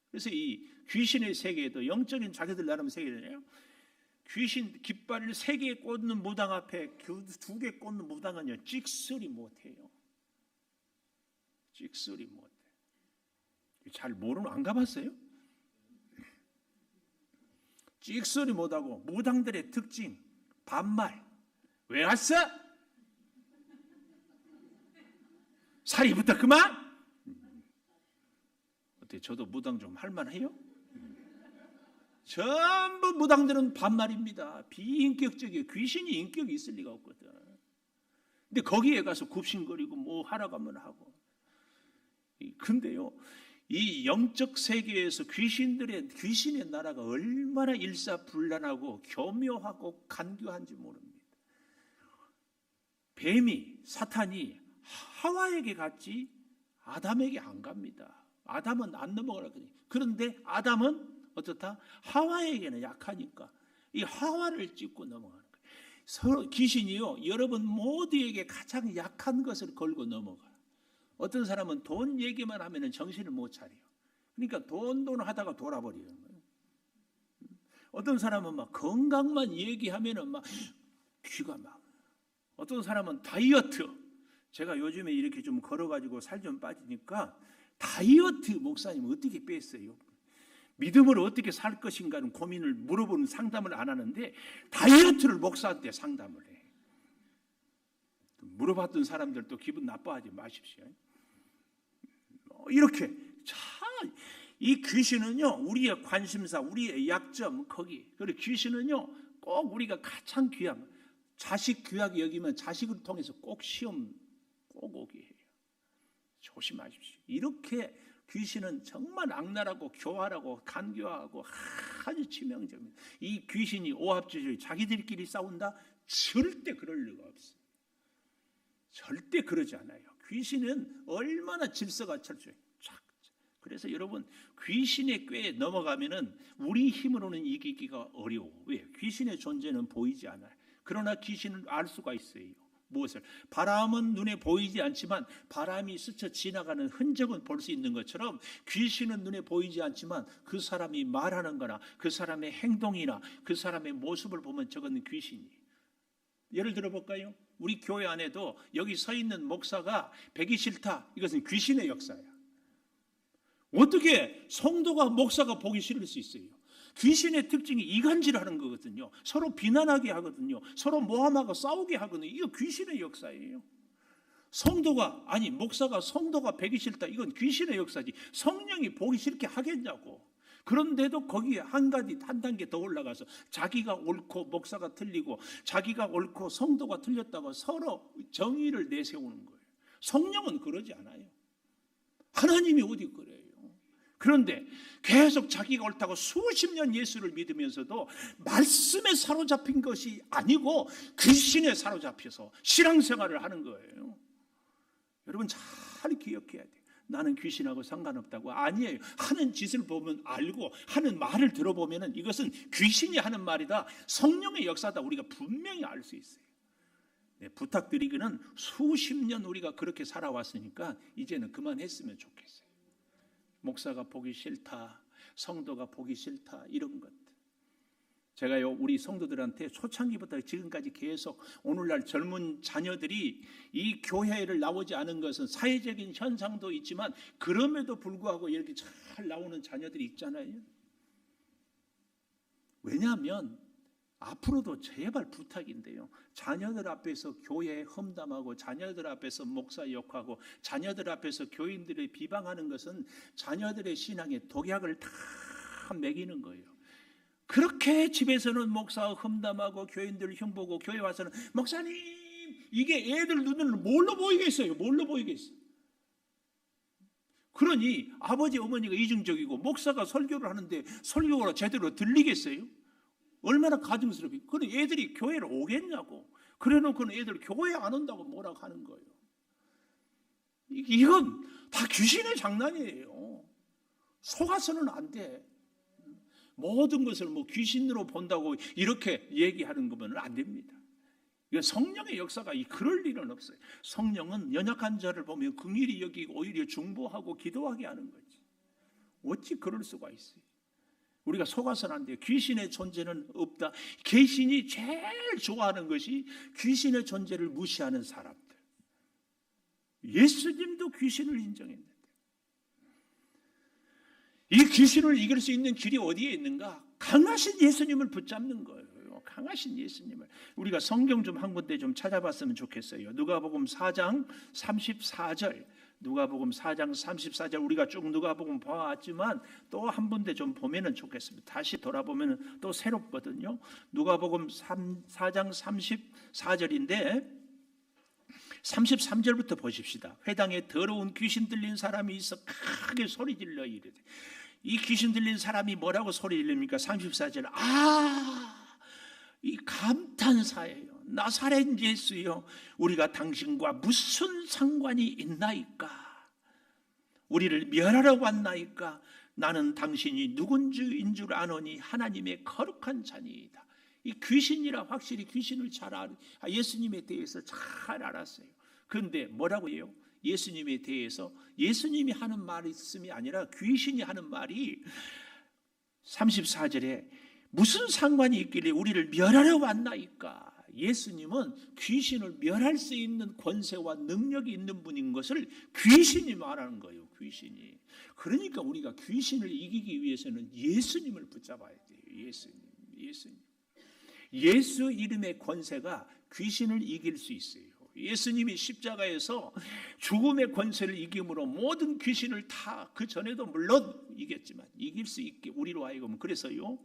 A: 그래서 이 귀신의 세계에도 영적인 자기들 나름 세계잖아요. 귀신 깃발을 3개 꽂는 무당 앞에 2개 꽂는 무당은요, 찍소리 못해요. 찍소리 못해. 잘 모르는, 안 가봤어요? 찍소리 못하고 무당들의 특징 반말. 왜 왔어? 사리부터 그만? 어때? 저도 무당 좀 할만해요? 전부 무당들은 반말입니다. 비인격적이에요. 귀신이 인격이 있을 리가 없거든. 근데 거기에 가서 굽신거리고 뭐 하라고 하면 하고. 근데요, 이 영적 세계에서 귀신의 나라가 얼마나 일사불란하고 교묘하고 간교한지 모릅니다. 뱀이, 사탄이 하와에게 갔지 아담에게 안 갑니다. 아담은 안 넘어가거든요. 그런데 아담은 어떻다? 하와에게는 약하니까 이 하와를 찝고 넘어가는 거예요. 서로 귀신이요, 여러분 모두에게 가장 약한 것을 걸고 넘어가요. 어떤 사람은 돈 얘기만 하면 정신을 못 차려요. 그러니까 돈 하다가 돌아버리는 거예요. 어떤 사람은 막 건강만 얘기하면 막 귀가 막. 어떤 사람은 다이어트. 제가 요즘에 이렇게 좀 걸어가지고 살 좀 빠지니까 다이어트 목사님 어떻게 뺐어요? 믿음으로 어떻게 살 것인가는 고민을 물어보는 상담을 안 하는데 다이어트를 목사한테 상담을 해. 물어봤던 사람들도 기분 나빠하지 마십시오. 이렇게 이 귀신은요, 우리의 관심사, 우리의 약점 거기. 그리고 귀신은요, 꼭 우리가 가장 귀한 자식 귀하게 여기면 자식을 통해서 꼭 시험 꼭 오게 해요. 조심하십시오. 이렇게 귀신은 정말 악랄하고 교활하고 간교하고 아주 치명적입니다. 이 귀신이 오합지졸 자기들끼리 싸운다? 절대 그럴 리가 없어요. 절대 그러지 않아요. 귀신은 얼마나 질서가 철저해요. 그래서 여러분, 귀신의 꾀에 넘어가면은 우리 힘으로는 이기기가 어려워. 왜? 귀신의 존재는 보이지 않아요. 그러나 귀신은 알 수가 있어요. 무엇을? 바람은 눈에 보이지 않지만 바람이 스쳐 지나가는 흔적은 볼 수 있는 것처럼 귀신은 눈에 보이지 않지만 그 사람이 말하는 거나 그 사람의 행동이나 그 사람의 모습을 보면 저건 귀신이에요. 예를 들어 볼까요? 우리 교회 안에도 여기 서 있는 목사가 배기 싫다. 이것은 귀신의 역사야. 어떻게 성도가 목사가 보기 싫을 수 있어요? 귀신의 특징이 이간질하는 거거든요. 서로 비난하게 하거든요. 서로 모함하고 싸우게 하거든요. 이거 귀신의 역사예요. 목사가 성도가 배기 싫다. 이건 귀신의 역사지. 성령이 보기 싫게 하겠냐고. 그런데도 거기에 한 단계 더 올라가서 자기가 옳고 목사가 틀리고 자기가 옳고 성도가 틀렸다고 서로 정의를 내세우는 거예요. 성령은 그러지 않아요. 하나님이 어디 그래요. 그런데 계속 자기가 옳다고 수십 년 예수를 믿으면서도 말씀에 사로잡힌 것이 아니고 귀신에 사로잡혀서 신앙생활을 하는 거예요. 여러분 잘 기억해야 돼요. 나는 귀신하고 상관없다고. 아니에요. 하는 짓을 보면 알고 하는 말을 들어보면 이것은 귀신이 하는 말이다, 성령의 역사다, 우리가 분명히 알 수 있어요. 네, 부탁드리기는 수십 년 우리가 그렇게 살아왔으니까 이제는 그만했으면 좋겠어요. 목사가 보기 싫다, 성도가 보기 싫다, 이런 것들. 제가요 우리 성도들한테 초창기부터 지금까지 계속 오늘날 젊은 자녀들이 이 교회를 나오지 않은 것은 사회적인 현상도 있지만 그럼에도 불구하고 이렇게 잘 나오는 자녀들이 있잖아요. 왜냐하면 앞으로도 제발 부탁인데요, 자녀들 앞에서 교회 험담하고 자녀들 앞에서 목사 욕하고 자녀들 앞에서 교인들을 비방하는 것은 자녀들의 신앙에 독약을 다 먹이는 거예요. 그렇게 집에서는 목사 험담하고 교인들 흉보고 교회 와서는 목사님, 이게 애들 눈에는 뭘로 보이겠어요? 뭘로 보이겠어요? 그러니 아버지 어머니가 이중적이고 목사가 설교를 하는데 설교가 제대로 들리겠어요? 얼마나 가증스럽게. 그럼 애들이 교회를 오겠냐고. 그래놓고는 애들 교회 안 온다고 뭐라고 하는 거예요. 이건 다 귀신의 장난이에요. 속아서는 안 돼. 모든 것을 귀신으로 본다고 이렇게 얘기하는 거면 안 됩니다. 이건 성령의 역사가 그럴 일은 없어요. 성령은 연약한 자를 보면 긍휼히 여기고 오히려 중보하고 기도하게 하는 거지. 어찌 그럴 수가 있어요? 우리가 속아서는 안 돼요. 귀신의 존재는 없다. 귀신이 제일 좋아하는 것이 귀신의 존재를 무시하는 사람들. 예수님도 귀신을 인정했는데 이 귀신을 이길 수 있는 길이 어디에 있는가? 강하신 예수님을 붙잡는 거예요. 강하신 예수님을. 우리가 성경 좀 한 군데 좀 찾아봤으면 좋겠어요. 누가복음 4장 34절. 누가복음 4장 34절. 우리가 쭉 누가복음 봐왔지만 또 한 군데 좀 보면은 좋겠습니다. 다시 돌아보면은 또 새롭거든요. 누가복음 4장 34절인데 33절부터 보십시다. 회당에 더러운 귀신 들린 사람이 있어 크게 소리질러 이르되. 이 귀신 들린 사람이 뭐라고 소리 질립니까? 34절. 이 감탄사예요. 나사렛 예수여, 우리가 당신과 무슨 상관이 있나이까? 우리를 멸하러 왔나이까? 나는 당신이 누군지인 줄 아노니 하나님의 거룩한 자니이다. 이 귀신이라 확실히 귀신을 예수님에 대해서 잘 알았어요. 그런데 뭐라고 해요? 예수님에 대해서 예수님이 하는 말씀이 아니라 귀신이 하는 말이 34절에 무슨 상관이 있길래 우리를 멸하려 왔나이까? 예수님은 귀신을 멸할 수 있는 권세와 능력이 있는 분인 것을 귀신이 말하는 거예요. 귀신이. 그러니까 우리가 귀신을 이기기 위해서는 예수님을 붙잡아야 돼요. 예수님. 예수 이름의 권세가 귀신을 이길 수 있어요. 예수님이 십자가에서 죽음의 권세를 이김으로 모든 귀신을 다 그 전에도 물론 이겼지만 이길 수 있게 우리로 하여금. 그래서요,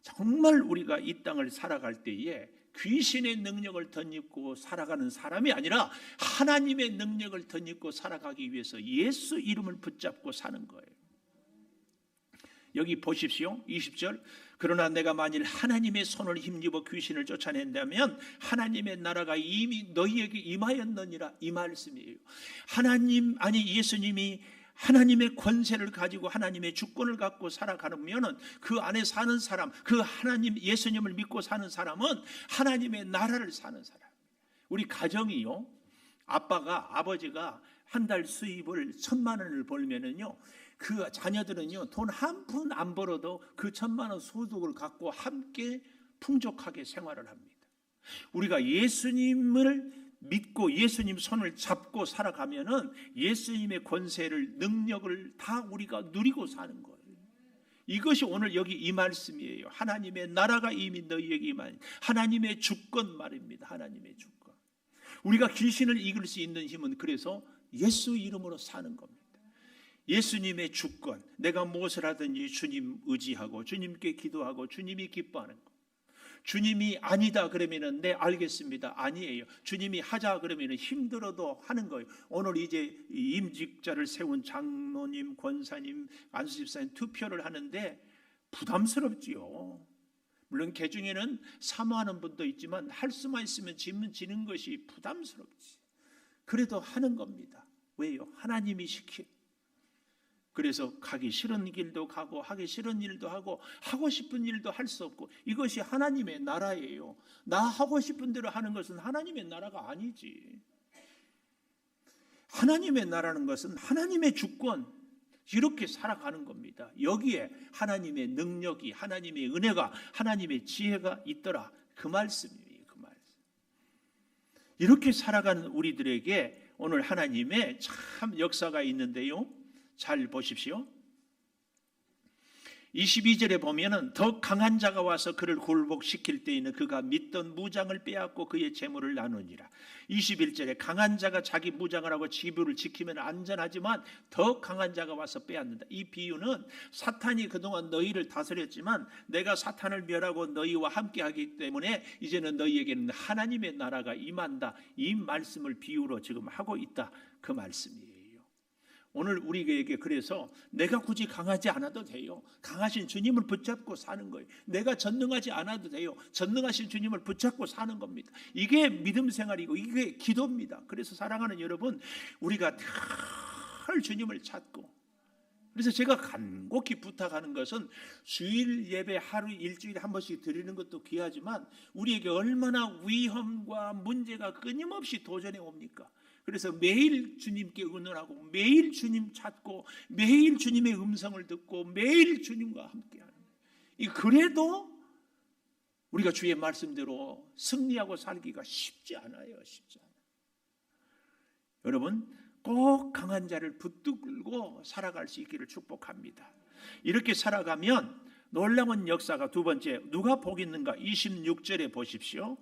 A: 정말 우리가 이 땅을 살아갈 때에 귀신의 능력을 덧입고 살아가는 사람이 아니라 하나님의 능력을 덧입고 살아가기 위해서 예수 이름을 붙잡고 사는 거예요. 여기 보십시오. 20절. 그러나 내가 만일 하나님의 손을 힘입어 귀신을 쫓아낸다면 하나님의 나라가 이미 너희에게 임하였느니라. 이 말씀이에요. 예수님이 하나님의 권세를 가지고 하나님의 주권을 갖고 살아가면 그 안에 사는 사람, 그 하나님 예수님을 믿고 사는 사람은 하나님의 나라를 사는 사람. 우리 가정이요, 아버지가 한 달 수입을 1,000만 원을 벌면은요, 그 자녀들은요 돈 한 푼 안 벌어도 그 1,000만 원 소득을 갖고 함께 풍족하게 생활을 합니다. 우리가 예수님을 믿고 예수님 손을 잡고 살아가면은 예수님의 권세를, 능력을 다 우리가 누리고 사는 거예요. 이것이 오늘 여기 이 말씀이에요. 하나님의 나라가 이미 너희에게 임하니, 하나님의 주권 말입니다. 하나님의 주권. 우리가 귀신을 이길 수 있는 힘은 그래서 예수 이름으로 사는 겁니다. 예수님의 주권, 내가 무엇을 하든지 주님 의지하고 주님께 기도하고 주님이 기뻐하는 것. 주님이 아니다 그러면은 네 알겠습니다. 아니에요. 주님이 하자 그러면은 힘들어도 하는 거예요. 오늘 이제 임직자를 세운 장로님, 권사님, 안수집사님 투표를 하는데 부담스럽지요. 물론 개중에는 사모하는 분도 있지만 할 수만 있으면 지는 것이 부담스럽지. 그래도 하는 겁니다. 왜요? 하나님이 시키. 그래서 가기 싫은 길도 가고 하기 싫은 일도 하고 하고 싶은 일도 할 수 없고, 이것이 하나님의 나라예요. 나 하고 싶은 대로 하는 것은 하나님의 나라가 아니지. 하나님의 나라는 것은 하나님의 주권, 이렇게 살아가는 겁니다. 여기에 하나님의 능력이, 하나님의 은혜가, 하나님의 지혜가 있더라, 그 말씀이에요. 그 말씀. 이렇게 살아가는 우리들에게 오늘 하나님의 참 역사가 있는데요, 잘 보십시오. 22절에 보면은 더 강한 자가 와서 그를 굴복시킬 때에는 그가 믿던 무장을 빼앗고 그의 재물을 나누니라. 21절에 강한 자가 자기 무장을 하고 지부를 지키면 안전하지만 더 강한 자가 와서 빼앗는다. 이 비유는 사탄이 그동안 너희를 다스렸지만 내가 사탄을 멸하고 너희와 함께하기 때문에 이제는 너희에게는 하나님의 나라가 임한다, 이 말씀을 비유로 지금 하고 있다, 그 말씀이에요. 오늘 우리에게 그래서 내가 굳이 강하지 않아도 돼요. 강하신 주님을 붙잡고 사는 거예요. 내가 전능하지 않아도 돼요. 전능하신 주님을 붙잡고 사는 겁니다. 이게 믿음 생활이고 이게 기도입니다. 그래서 사랑하는 여러분, 우리가 늘 주님을 찾고, 그래서 제가 간곡히 부탁하는 것은 주일 예배 하루 일주일에 한 번씩 드리는 것도 귀하지만 우리에게 얼마나 위험과 문제가 끊임없이 도전해 옵니까? 그래서 매일 주님께 의논하고 매일 주님 찾고 매일 주님의 음성을 듣고 매일 주님과 함께하는, 그래도 우리가 주의 말씀대로 승리하고 살기가 쉽지 않아요. 쉽지 않아요. 여러분, 꼭 강한 자를 붙들고 살아갈 수 있기를 축복합니다. 이렇게 살아가면 놀라운 역사가, 두 번째, 누가 복 있는가? 26절에 보십시오.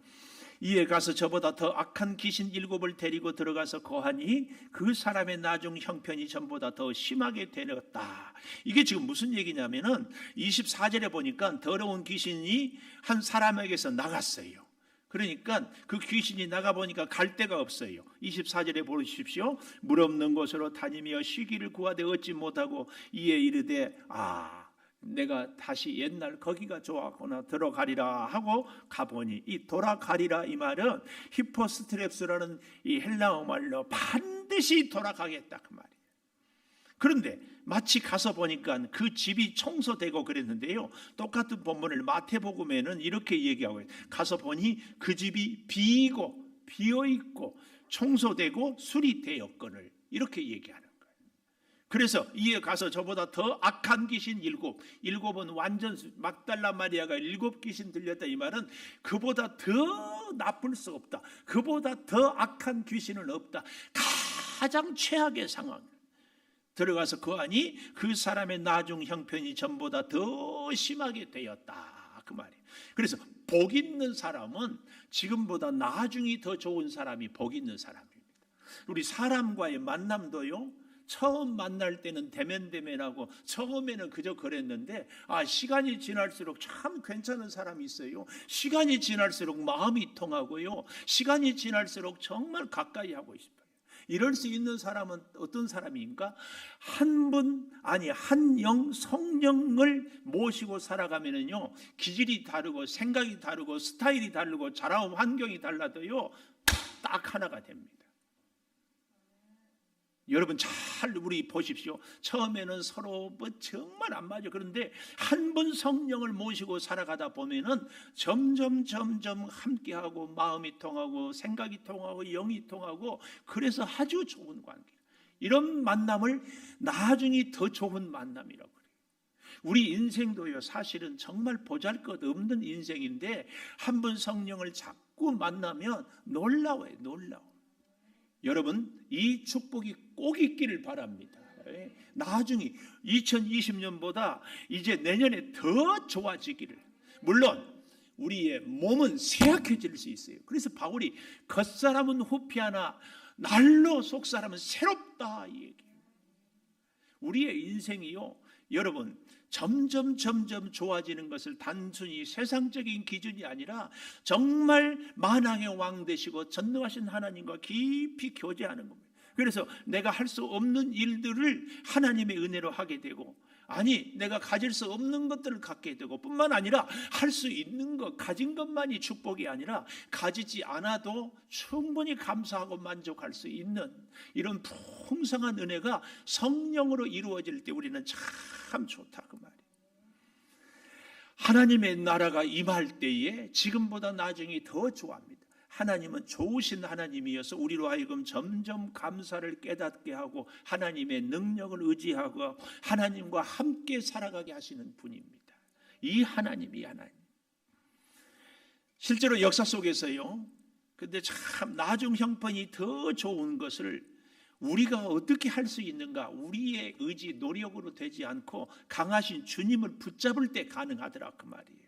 A: 이에 가서 저보다 더 악한 귀신 7을 데리고 들어가서 거하니 그 사람의 나중 형편이 전보다 더 심하게 되었다. 이게 지금 무슨 얘기냐면은 24절에 보니까 더러운 귀신이 한 사람에게서 나갔어요. 그러니까 그 귀신이 나가보니까 갈 데가 없어요. 24절에 보십시오. 물 없는 곳으로 다니며 쉬기를 구하되 얻지 못하고 이에 이르되 내가 다시 옛날 거기가 좋았구나, 들어가리라 하고 가보니, 이 돌아가리라 이 말은 히포스트랩스라는 이 헬라어 말로 반드시 돌아가겠다 그 말이에요. 그런데 마치 가서 보니까 그 집이 청소되고 그랬는데요, 똑같은 본문을 마태복음에는 이렇게 얘기하고 있어요. 가서 보니 그 집이 비어있고 청소되고 수리되었거늘, 이렇게 얘기하는. 그래서 이에 가서 저보다 더 악한 귀신 7은 완전 막달라 마리아가 7 귀신 들렸다, 이 말은 그보다 더 나쁠 수 없다, 그보다 더 악한 귀신은 없다, 가장 최악의 상황 들어가서 거하니 그 사람의 나중 형편이 전보다 더 심하게 되었다, 그 말이에요. 그래서 복 있는 사람은 지금보다 나중이 더 좋은 사람이 복 있는 사람입니다. 우리 사람과의 만남도요, 처음 만날 때는 대면대면하고 처음에는 그저 그랬는데 시간이 지날수록 참 괜찮은 사람이 있어요. 시간이 지날수록 마음이 통하고요, 시간이 지날수록 정말 가까이 하고 싶어요. 이럴 수 있는 사람은 어떤 사람인가? 한 영 성령을 모시고 살아가면은요, 기질이 다르고 생각이 다르고 스타일이 다르고 자라온 환경이 달라도요, 딱 하나가 됩니다. 여러분 잘 우리 보십시오. 처음에는 서로 정말 안 맞아. 그런데 한 번 성령을 모시고 살아가다 보면은 점점 함께하고 마음이 통하고 생각이 통하고 영이 통하고, 그래서 아주 좋은 관계. 이런 만남을 나중에 더 좋은 만남이라고 그래요. 우리 인생도요, 사실은 정말 보잘것없는 인생인데 한 번 성령을 자꾸 만나면 놀라워요. 놀라워. 여러분, 이 축복이 꼭 있기를 바랍니다. 나중에 2020년보다 이제 내년에 더 좋아지기를. 물론 우리의 몸은 쇠약해질 수 있어요. 그래서 바울이 겉사람은 후피하나 날로 속사람은 새롭다 이 얘기예요. 우리의 인생이요, 여러분, 점점 좋아지는 것을 단순히 세상적인 기준이 아니라 정말 만왕의 왕 되시고 전능하신 하나님과 깊이 교제하는 겁니다. 그래서 내가 할 수 없는 일들을 하나님의 은혜로 하게 되고, 아니 내가 가질 수 없는 것들을 갖게 되고, 뿐만 아니라 할 수 있는 것, 가진 것만이 축복이 아니라 가지지 않아도 충분히 감사하고 만족할 수 있는 이런 풍성한 은혜가 성령으로 이루어질 때 우리는 참 좋다 그 말이에요. 하나님의 나라가 임할 때에 지금보다 나중에 더 좋아합니다. 하나님은 좋으신 하나님이어서 우리로 하여금 점점 감사를 깨닫게 하고 하나님의 능력을 의지하고 하나님과 함께 살아가게 하시는 분입니다. 이 하나님이 하나님. 실제로 역사 속에서요, 근데 참 나중 형편이 더 좋은 것을 우리가 어떻게 할 수 있는가? 우리의 의지, 노력으로 되지 않고 강하신 주님을 붙잡을 때 가능하더라 그 말이에요.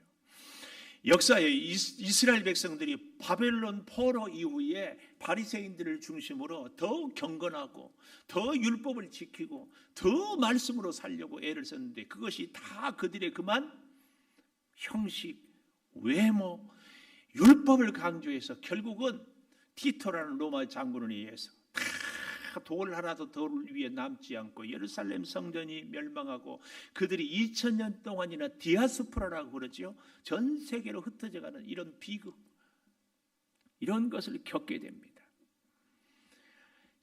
A: 역사에 이스라엘 백성들이 바벨론 포로 이후에 바리새인들을 중심으로 더 경건하고 더 율법을 지키고 더 말씀으로 살려고 애를 썼는데, 그것이 다 그들의 그만 형식, 외모, 율법을 강조해서 결국은 티토라는 로마 장군에 의해서 다 돌 하나도 돌 위에 남지 않고 예루살렘 성전이 멸망하고 그들이 2000년 동안이나 디아스포라라고 그러죠. 전 세계로 흩어져가는 이런 비극, 이런 것을 겪게 됩니다.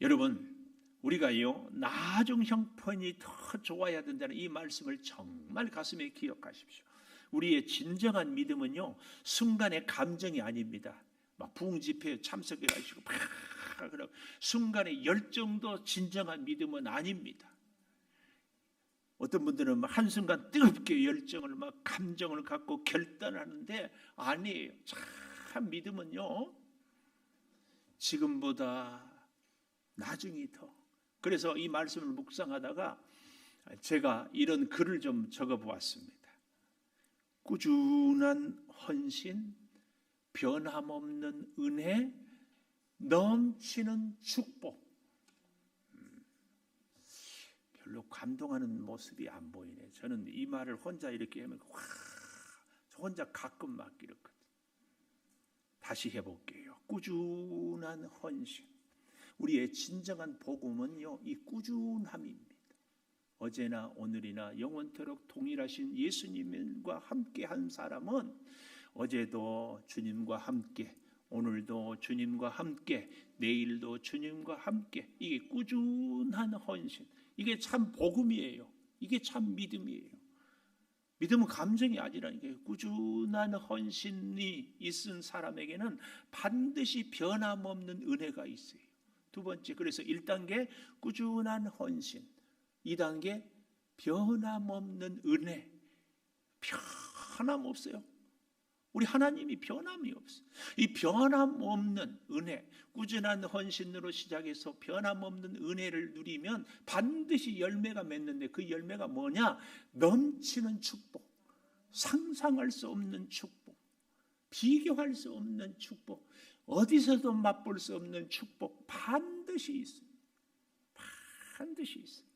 A: 여러분, 우리가요 나중 형편이 더 좋아야 된다는 이 말씀을 정말 가슴에 기억하십시오. 우리의 진정한 믿음은요 순간의 감정이 아닙니다. 막 부흥 집회에 참석해가지고 그럼 순간의 열정도 진정한 믿음은 아닙니다. 어떤 분들은 한순간 뜨겁게 열정을 막 감정을 갖고 결단하는데 아니에요. 참 믿음은요 지금보다 나중이 더. 그래서 이 말씀을 묵상하다가 제가 이런 글을 좀 적어보았습니다. 꾸준한 헌신, 변함없는 은혜, 넘치는 축복. 별로 감동하는 모습이 안 보이네. 저는 이 말을 혼자 이렇게 하면 혼자 가끔 막 이렇거든요. 다시 해볼게요. 꾸준한 헌신. 우리의 진정한 복음은요 이 꾸준함입니다. 어제나 오늘이나 영원토록 동일하신 예수님과 함께한 사람은 어제도 주님과 함께, 오늘도 주님과 함께, 내일도 주님과 함께. 이게 꾸준한 헌신, 이게 참 복음이에요. 이게 참 믿음이에요. 믿음은 감정이 아니라니까요. 꾸준한 헌신이 있은 사람에게는 반드시 변함없는 은혜가 있어요. 두 번째, 그래서 1단계 꾸준한 헌신, 2단계 변함없는 은혜. 변함없어요. 우리 하나님이 변함이 없어요. 이 변함없는 은혜, 꾸준한 헌신으로 시작해서 변함없는 은혜를 누리면 반드시 열매가 맺는데, 그 열매가 뭐냐? 넘치는 축복, 상상할 수 없는 축복, 비교할 수 없는 축복, 어디서도 맛볼 수 없는 축복 반드시 있어요. 반드시 있어요.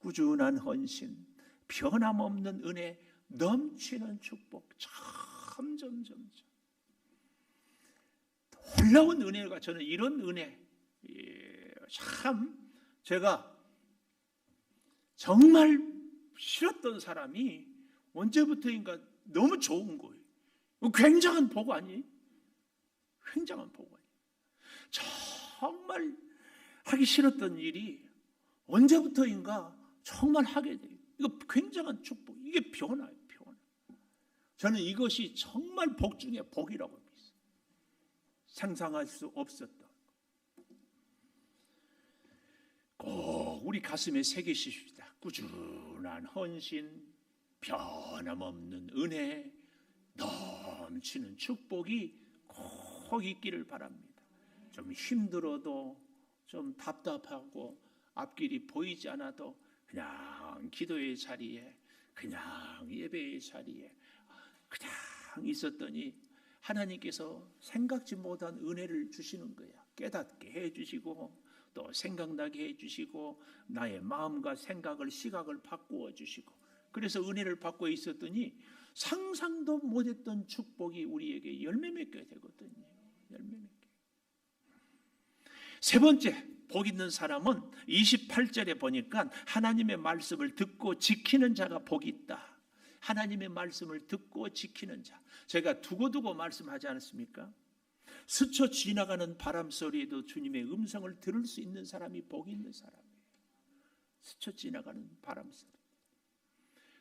A: 꾸준한 헌신, 변함없는 은혜, 넘치는 축복. 점점 놀라운 은혜가, 저는 이런 은혜 참 제가 정말 싫었던 사람이 언제부터인가 너무 좋은 거예요. 굉장한 복 아니에요? 굉장한 복 아니에요? 정말 하기 싫었던 일이 언제부터인가 정말 하게 돼요. 이거 굉장한 축복. 이게 변화예요, 변화. 저는 이것이 정말 복 중에 복이라고 믿어요. 상상할 수 없었던. 꼭 우리 가슴에 새기십시다. 꾸준한 헌신, 변함없는 은혜, 넘치는 축복이 꼭 있기를 바랍니다. 좀 힘들어도, 좀 답답하고 앞길이 보이지 않아도 그냥 기도의 자리에, 그냥 예배의 자리에 그냥 있었더니 하나님께서 생각지 못한 은혜를 주시는 거야. 깨닫게 해주시고 또 생각나게 해주시고 나의 마음과 생각을, 시각을 바꾸어 주시고, 그래서 은혜를 받고 있었더니 상상도 못했던 축복이 우리에게 열매 맺게 되거든요. 열매 맺게. 세 번째, 복 있는 사람은 28절에 보니까 하나님의 말씀을 듣고 지키는 자가 복이 있다. 하나님의 말씀을 듣고 지키는 자. 제가 두고두고 말씀하지 않았습니까? 스쳐 지나가는 바람 소리에도 주님의 음성을 들을 수 있는 사람이 복이 있는 사람이에요. 스쳐 지나가는 바람 소리.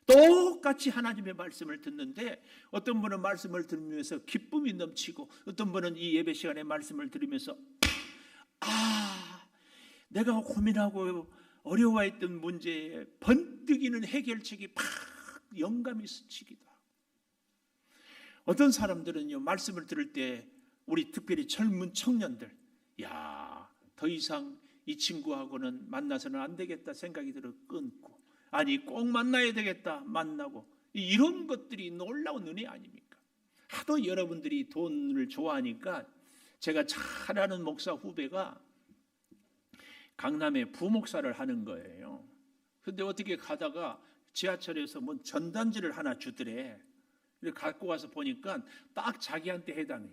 A: 똑같이 하나님의 말씀을 듣는데 어떤 분은 말씀을 들으면서 기쁨이 넘치고, 어떤 분은 이 예배 시간에 말씀을 들으면서 내가 고민하고 어려워했던 문제에 번뜩이는 해결책이 팍 영감이 스치기도 하고, 어떤 사람들은요 말씀을 들을 때 우리 특별히 젊은 청년들, 더 이상 이 친구하고는 만나서는 안 되겠다 생각이 들어 끊고, 아니 꼭 만나야 되겠다 만나고, 이런 것들이 놀라운 은혜 아닙니까? 하도 여러분들이 돈을 좋아하니까 제가 잘 아는 목사 후배가 강남에 부목사를 하는 거예요. 근데 어떻게 가다가 지하철에서 뭐 전단지를 하나 주더래. 갖고 가서 보니까 딱 자기한테 해당해.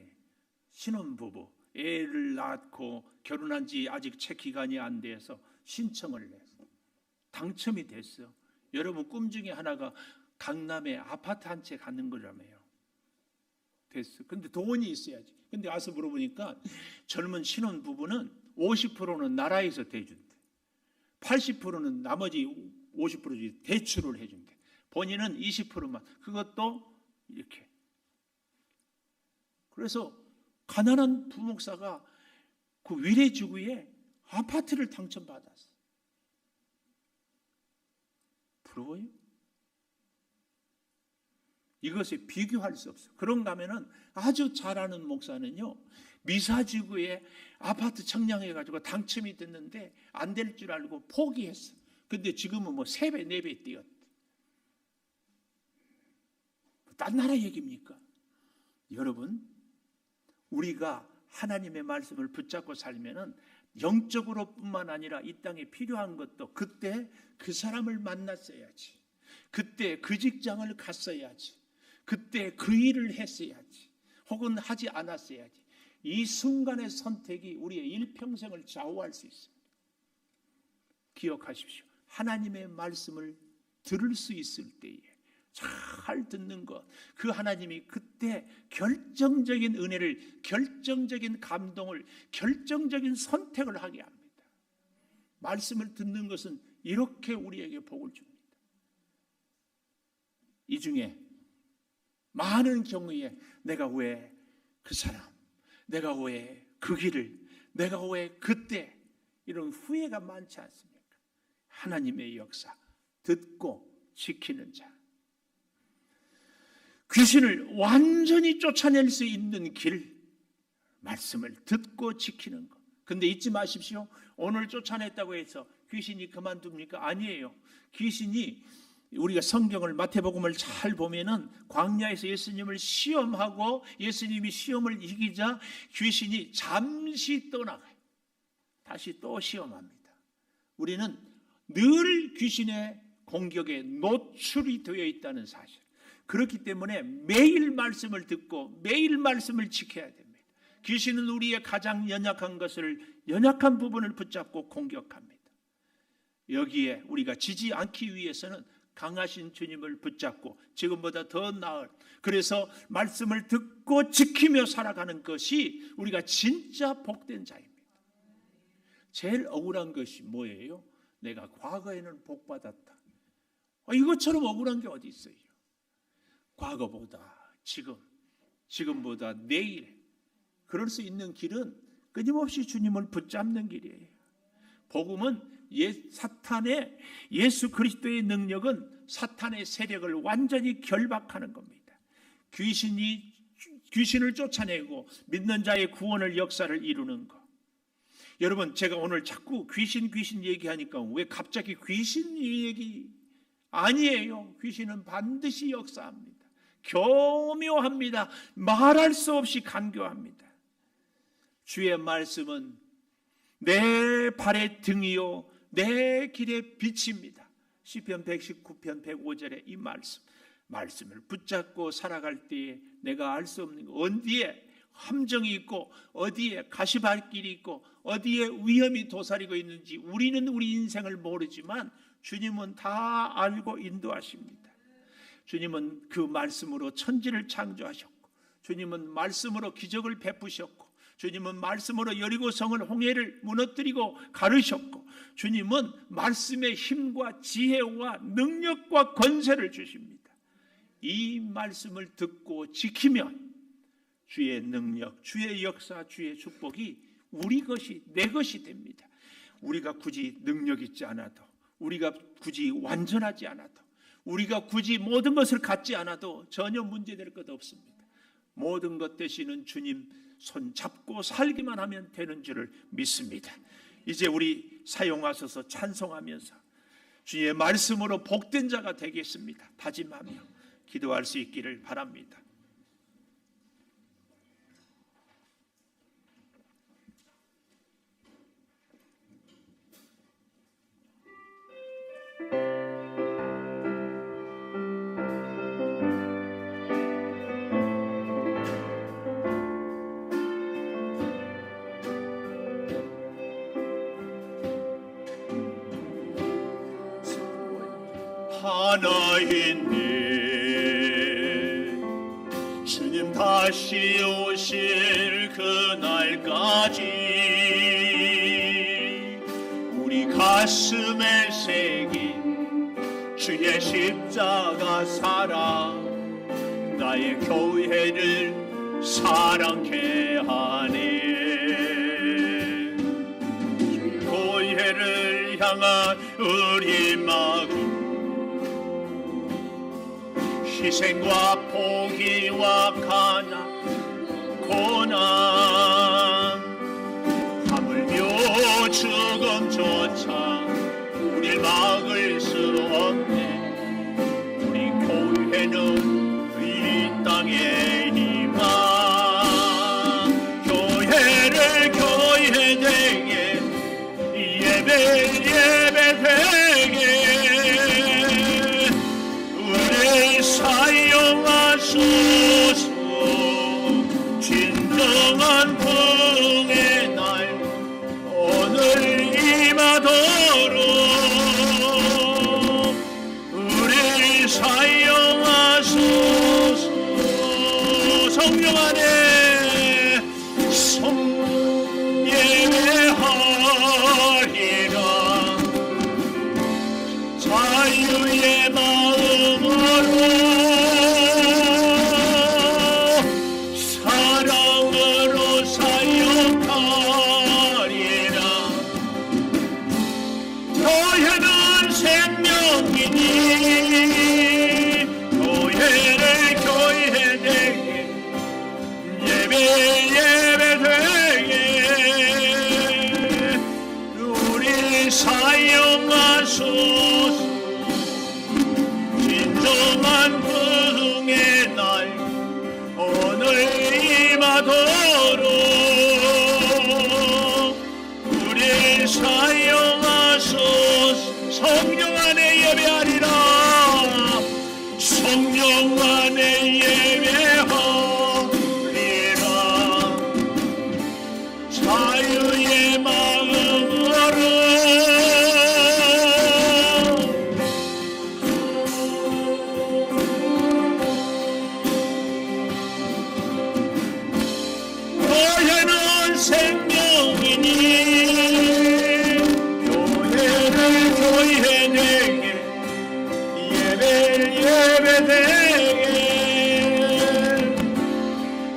A: 신혼부부, 애를 낳고 결혼한 지 아직 채 기간이 안 돼서 신청을 해서 당첨이 됐어. 여러분, 꿈 중에 하나가 강남에 아파트 한 채 갖는 거라며요. 됐어. 근데 돈이 있어야지. 근데 와서 물어보니까 젊은 신혼부부는 50%는 나라에서 대준대. 80%는 나머지 50% 대출을 해준대. 본인은 20%만. 그것도 이렇게. 그래서 가난한 부목사가 그 위례지구에 아파트를 당첨받았어. 부러워요? 이것에 비교할 수 없어. 그런가 하면은 아주 잘 아는 목사는요, 미사지구에 아파트 청량해가지고 당첨이 됐는데 안 될 줄 알고 포기했어. 근데 지금은 뭐 3배, 4배 뛰었대. 딴 나라 얘기입니까? 여러분, 우리가 하나님의 말씀을 붙잡고 살면은 영적으로 뿐만 아니라 이 땅에 필요한 것도 그때 그 사람을 만났어야지. 그때 그 직장을 갔어야지. 그때 그 일을 했어야지. 혹은 하지 않았어야지. 이 순간의 선택이 우리의 일평생을 좌우할 수 있습니다. 기억하십시오. 하나님의 말씀을 들을 수 있을 때에 잘 듣는 것, 그 하나님이 그때 결정적인 은혜를, 결정적인 감동을, 결정적인 선택을 하게 합니다. 말씀을 듣는 것은 이렇게 우리에게 복을 줍니다. 이 중에 많은 경우에 내가 왜 그 사람, 내가 왜 그 길을, 내가 왜 그때, 이런 후회가 많지 않습니까? 하나님의 역사, 듣고 지키는 자, 귀신을 완전히 쫓아낼 수 있는 길, 말씀을 듣고 지키는 것. 근데 잊지 마십시오. 오늘 쫓아냈다고 해서 귀신이 그만둡니까? 아니에요. 귀신이, 우리가 성경을, 마태복음을 잘 보면은 광야에서 예수님을 시험하고 예수님이 시험을 이기자 귀신이 잠시 떠나가요. 다시 또 시험합니다. 우리는 늘 귀신의 공격에 노출이 되어 있다는 사실. 그렇기 때문에 매일 말씀을 듣고 매일 말씀을 지켜야 됩니다. 귀신은 우리의 가장 연약한 것을, 연약한 부분을 붙잡고 공격합니다. 여기에 우리가 지지 않기 위해서는 강하신 주님을 붙잡고 지금보다 더 나은, 그래서 말씀을 듣고 지키며 살아가는 것이 우리가 진짜 복된 자입니다. 제일 억울한 것이 뭐예요? 내가 과거에는 복받았다. 이것처럼 억울한 게 어디 있어요? 과거보다 지금, 지금보다 내일, 그럴 수 있는 길은 끊임없이 주님을 붙잡는 길이에요. 복음은 사탄의, 예수 그리스도의 능력은 사탄의 세력을 완전히 결박하는 겁니다. 귀신을 쫓아내고 믿는 자의 구원을, 역사를 이루는 것. 여러분, 제가 오늘 자꾸 귀신 얘기하니까 왜 갑자기 귀신 얘기? 아니에요. 귀신은 반드시 역사합니다. 교묘합니다. 말할 수 없이 간교합니다. 주의 말씀은 내 발의 등이요 내 길의 빛입니다. 시편 119편 105절에 이 말씀을 붙잡고 살아갈 때에 내가 알 수 없는 거, 어디에 함정이 있고 어디에 가시밭길이 있고 어디에 위험이 도사리고 있는지 우리는 우리 인생을 모르지만 주님은 다 알고 인도하십니다. 주님은 그 말씀으로 천지를 창조하셨고, 주님은 말씀으로 기적을 베푸셨고, 주님은 말씀으로 여리고성을 홍해를 무너뜨리고 가르셨고, 주님은 말씀의 힘과 지혜와 능력과 권세를 주십니다. 이 말씀을 듣고 지키면 주의 능력, 주의 역사, 주의 축복이 우리 것이, 내 것이 됩니다. 우리가 굳이 능력 있지 않아도, 우리가 굳이 완전하지 않아도, 우리가 굳이 모든 것을 갖지 않아도 전혀 문제될 것 없습니다. 모든 것 되시는 주님 손 잡고 살기만 하면 되는 줄을 믿습니다. 이제 우리 사용하셔서 찬송하면서 주의 말씀으로 복된 자가 되겠습니다. 다짐하며 기도할 수 있기를 바랍니다.
B: 하나인데 주님 다시 오실 그날까지 우리 가슴에 새긴 주의 십자가 사랑 나의 교회를 사랑케 하네. 교회를 향한 우리 마음 희생과 포기와 가난 고난 하물며 죽음조차 우릴 막을 수 없네. 우리 교회는 이 땅의 희망. 교회를 교회되게 예배되게 사용하소서. 진정한 부흥의 날 오늘 임하도록 우리 사용하소서. 성령 안에 예배하리라. 자유의 마음으로 진정한 부흥의 날 오늘 임하도록 우리 사용하소서. 성령 안에 예배하리라. 성령 안에 예배하리라. 자유의 마음으로 생명이니 교회를 교회되게 예배되게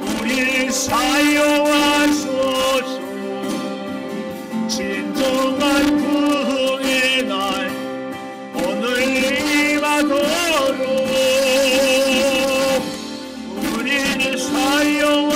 B: 우리 사용하소서. 진정한 부흥의 날 오늘 임하도록 우리를 사용하소서.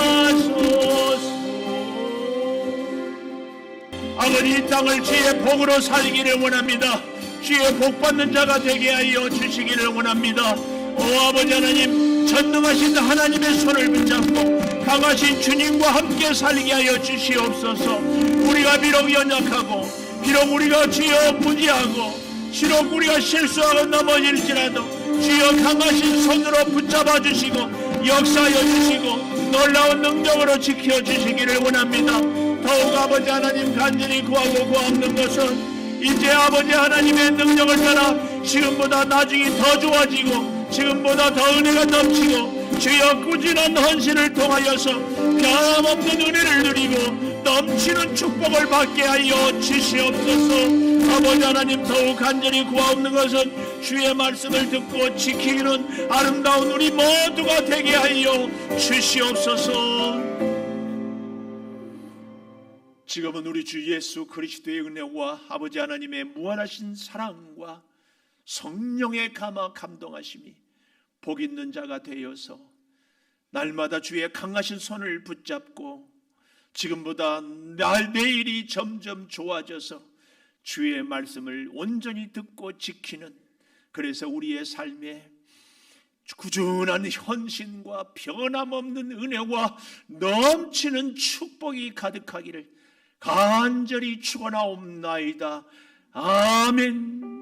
B: 아버지 이 땅을 주의 복으로 살기를 원합니다. 주의 복 받는 자가 되게 하여 주시기를 원합니다. 오 아버지 하나님, 전능하신 하나님의 손을 붙잡고 강하신 주님과 함께 살게 하여 주시옵소서. 우리가 비록 연약하고 비록 우리가 주여 무지하고 비록 우리가 실수하고 넘어질지라도 주여 강하신 손으로 붙잡아 주시고 역사하여 주시고 놀라운 능력으로 지켜주시기를 원합니다. 더욱 아버지 하나님 간절히 구하고 구하는 것은 이제 아버지 하나님의 능력을 따라 지금보다 나중이 더 좋아지고 지금보다 더 은혜가 넘치고 주여 꾸준한 헌신을 통하여서 변함없는 은혜를 누리고 넘치는 축복을 받게 하여 주시옵소서. 아버지 하나님 더욱 간절히 구하옵는 것은 주의 말씀을 듣고 지키는 아름다운 우리 모두가 되게 하여 주시옵소서. 지금은 우리 주 예수 그리스도의 은혜와 아버지 하나님의 무한하신 사랑과 성령의 감동하심이 복 있는 자가 되어서 날마다 주의 강하신 손을 붙잡고 지금보다 내일이 점점 좋아져서 주의 말씀을 온전히 듣고 지키는, 그래서 우리의 삶에 꾸준한 헌신과 변함없는 은혜와 넘치는 축복이 가득하기를 간절히 축원하옵나이다. 아멘.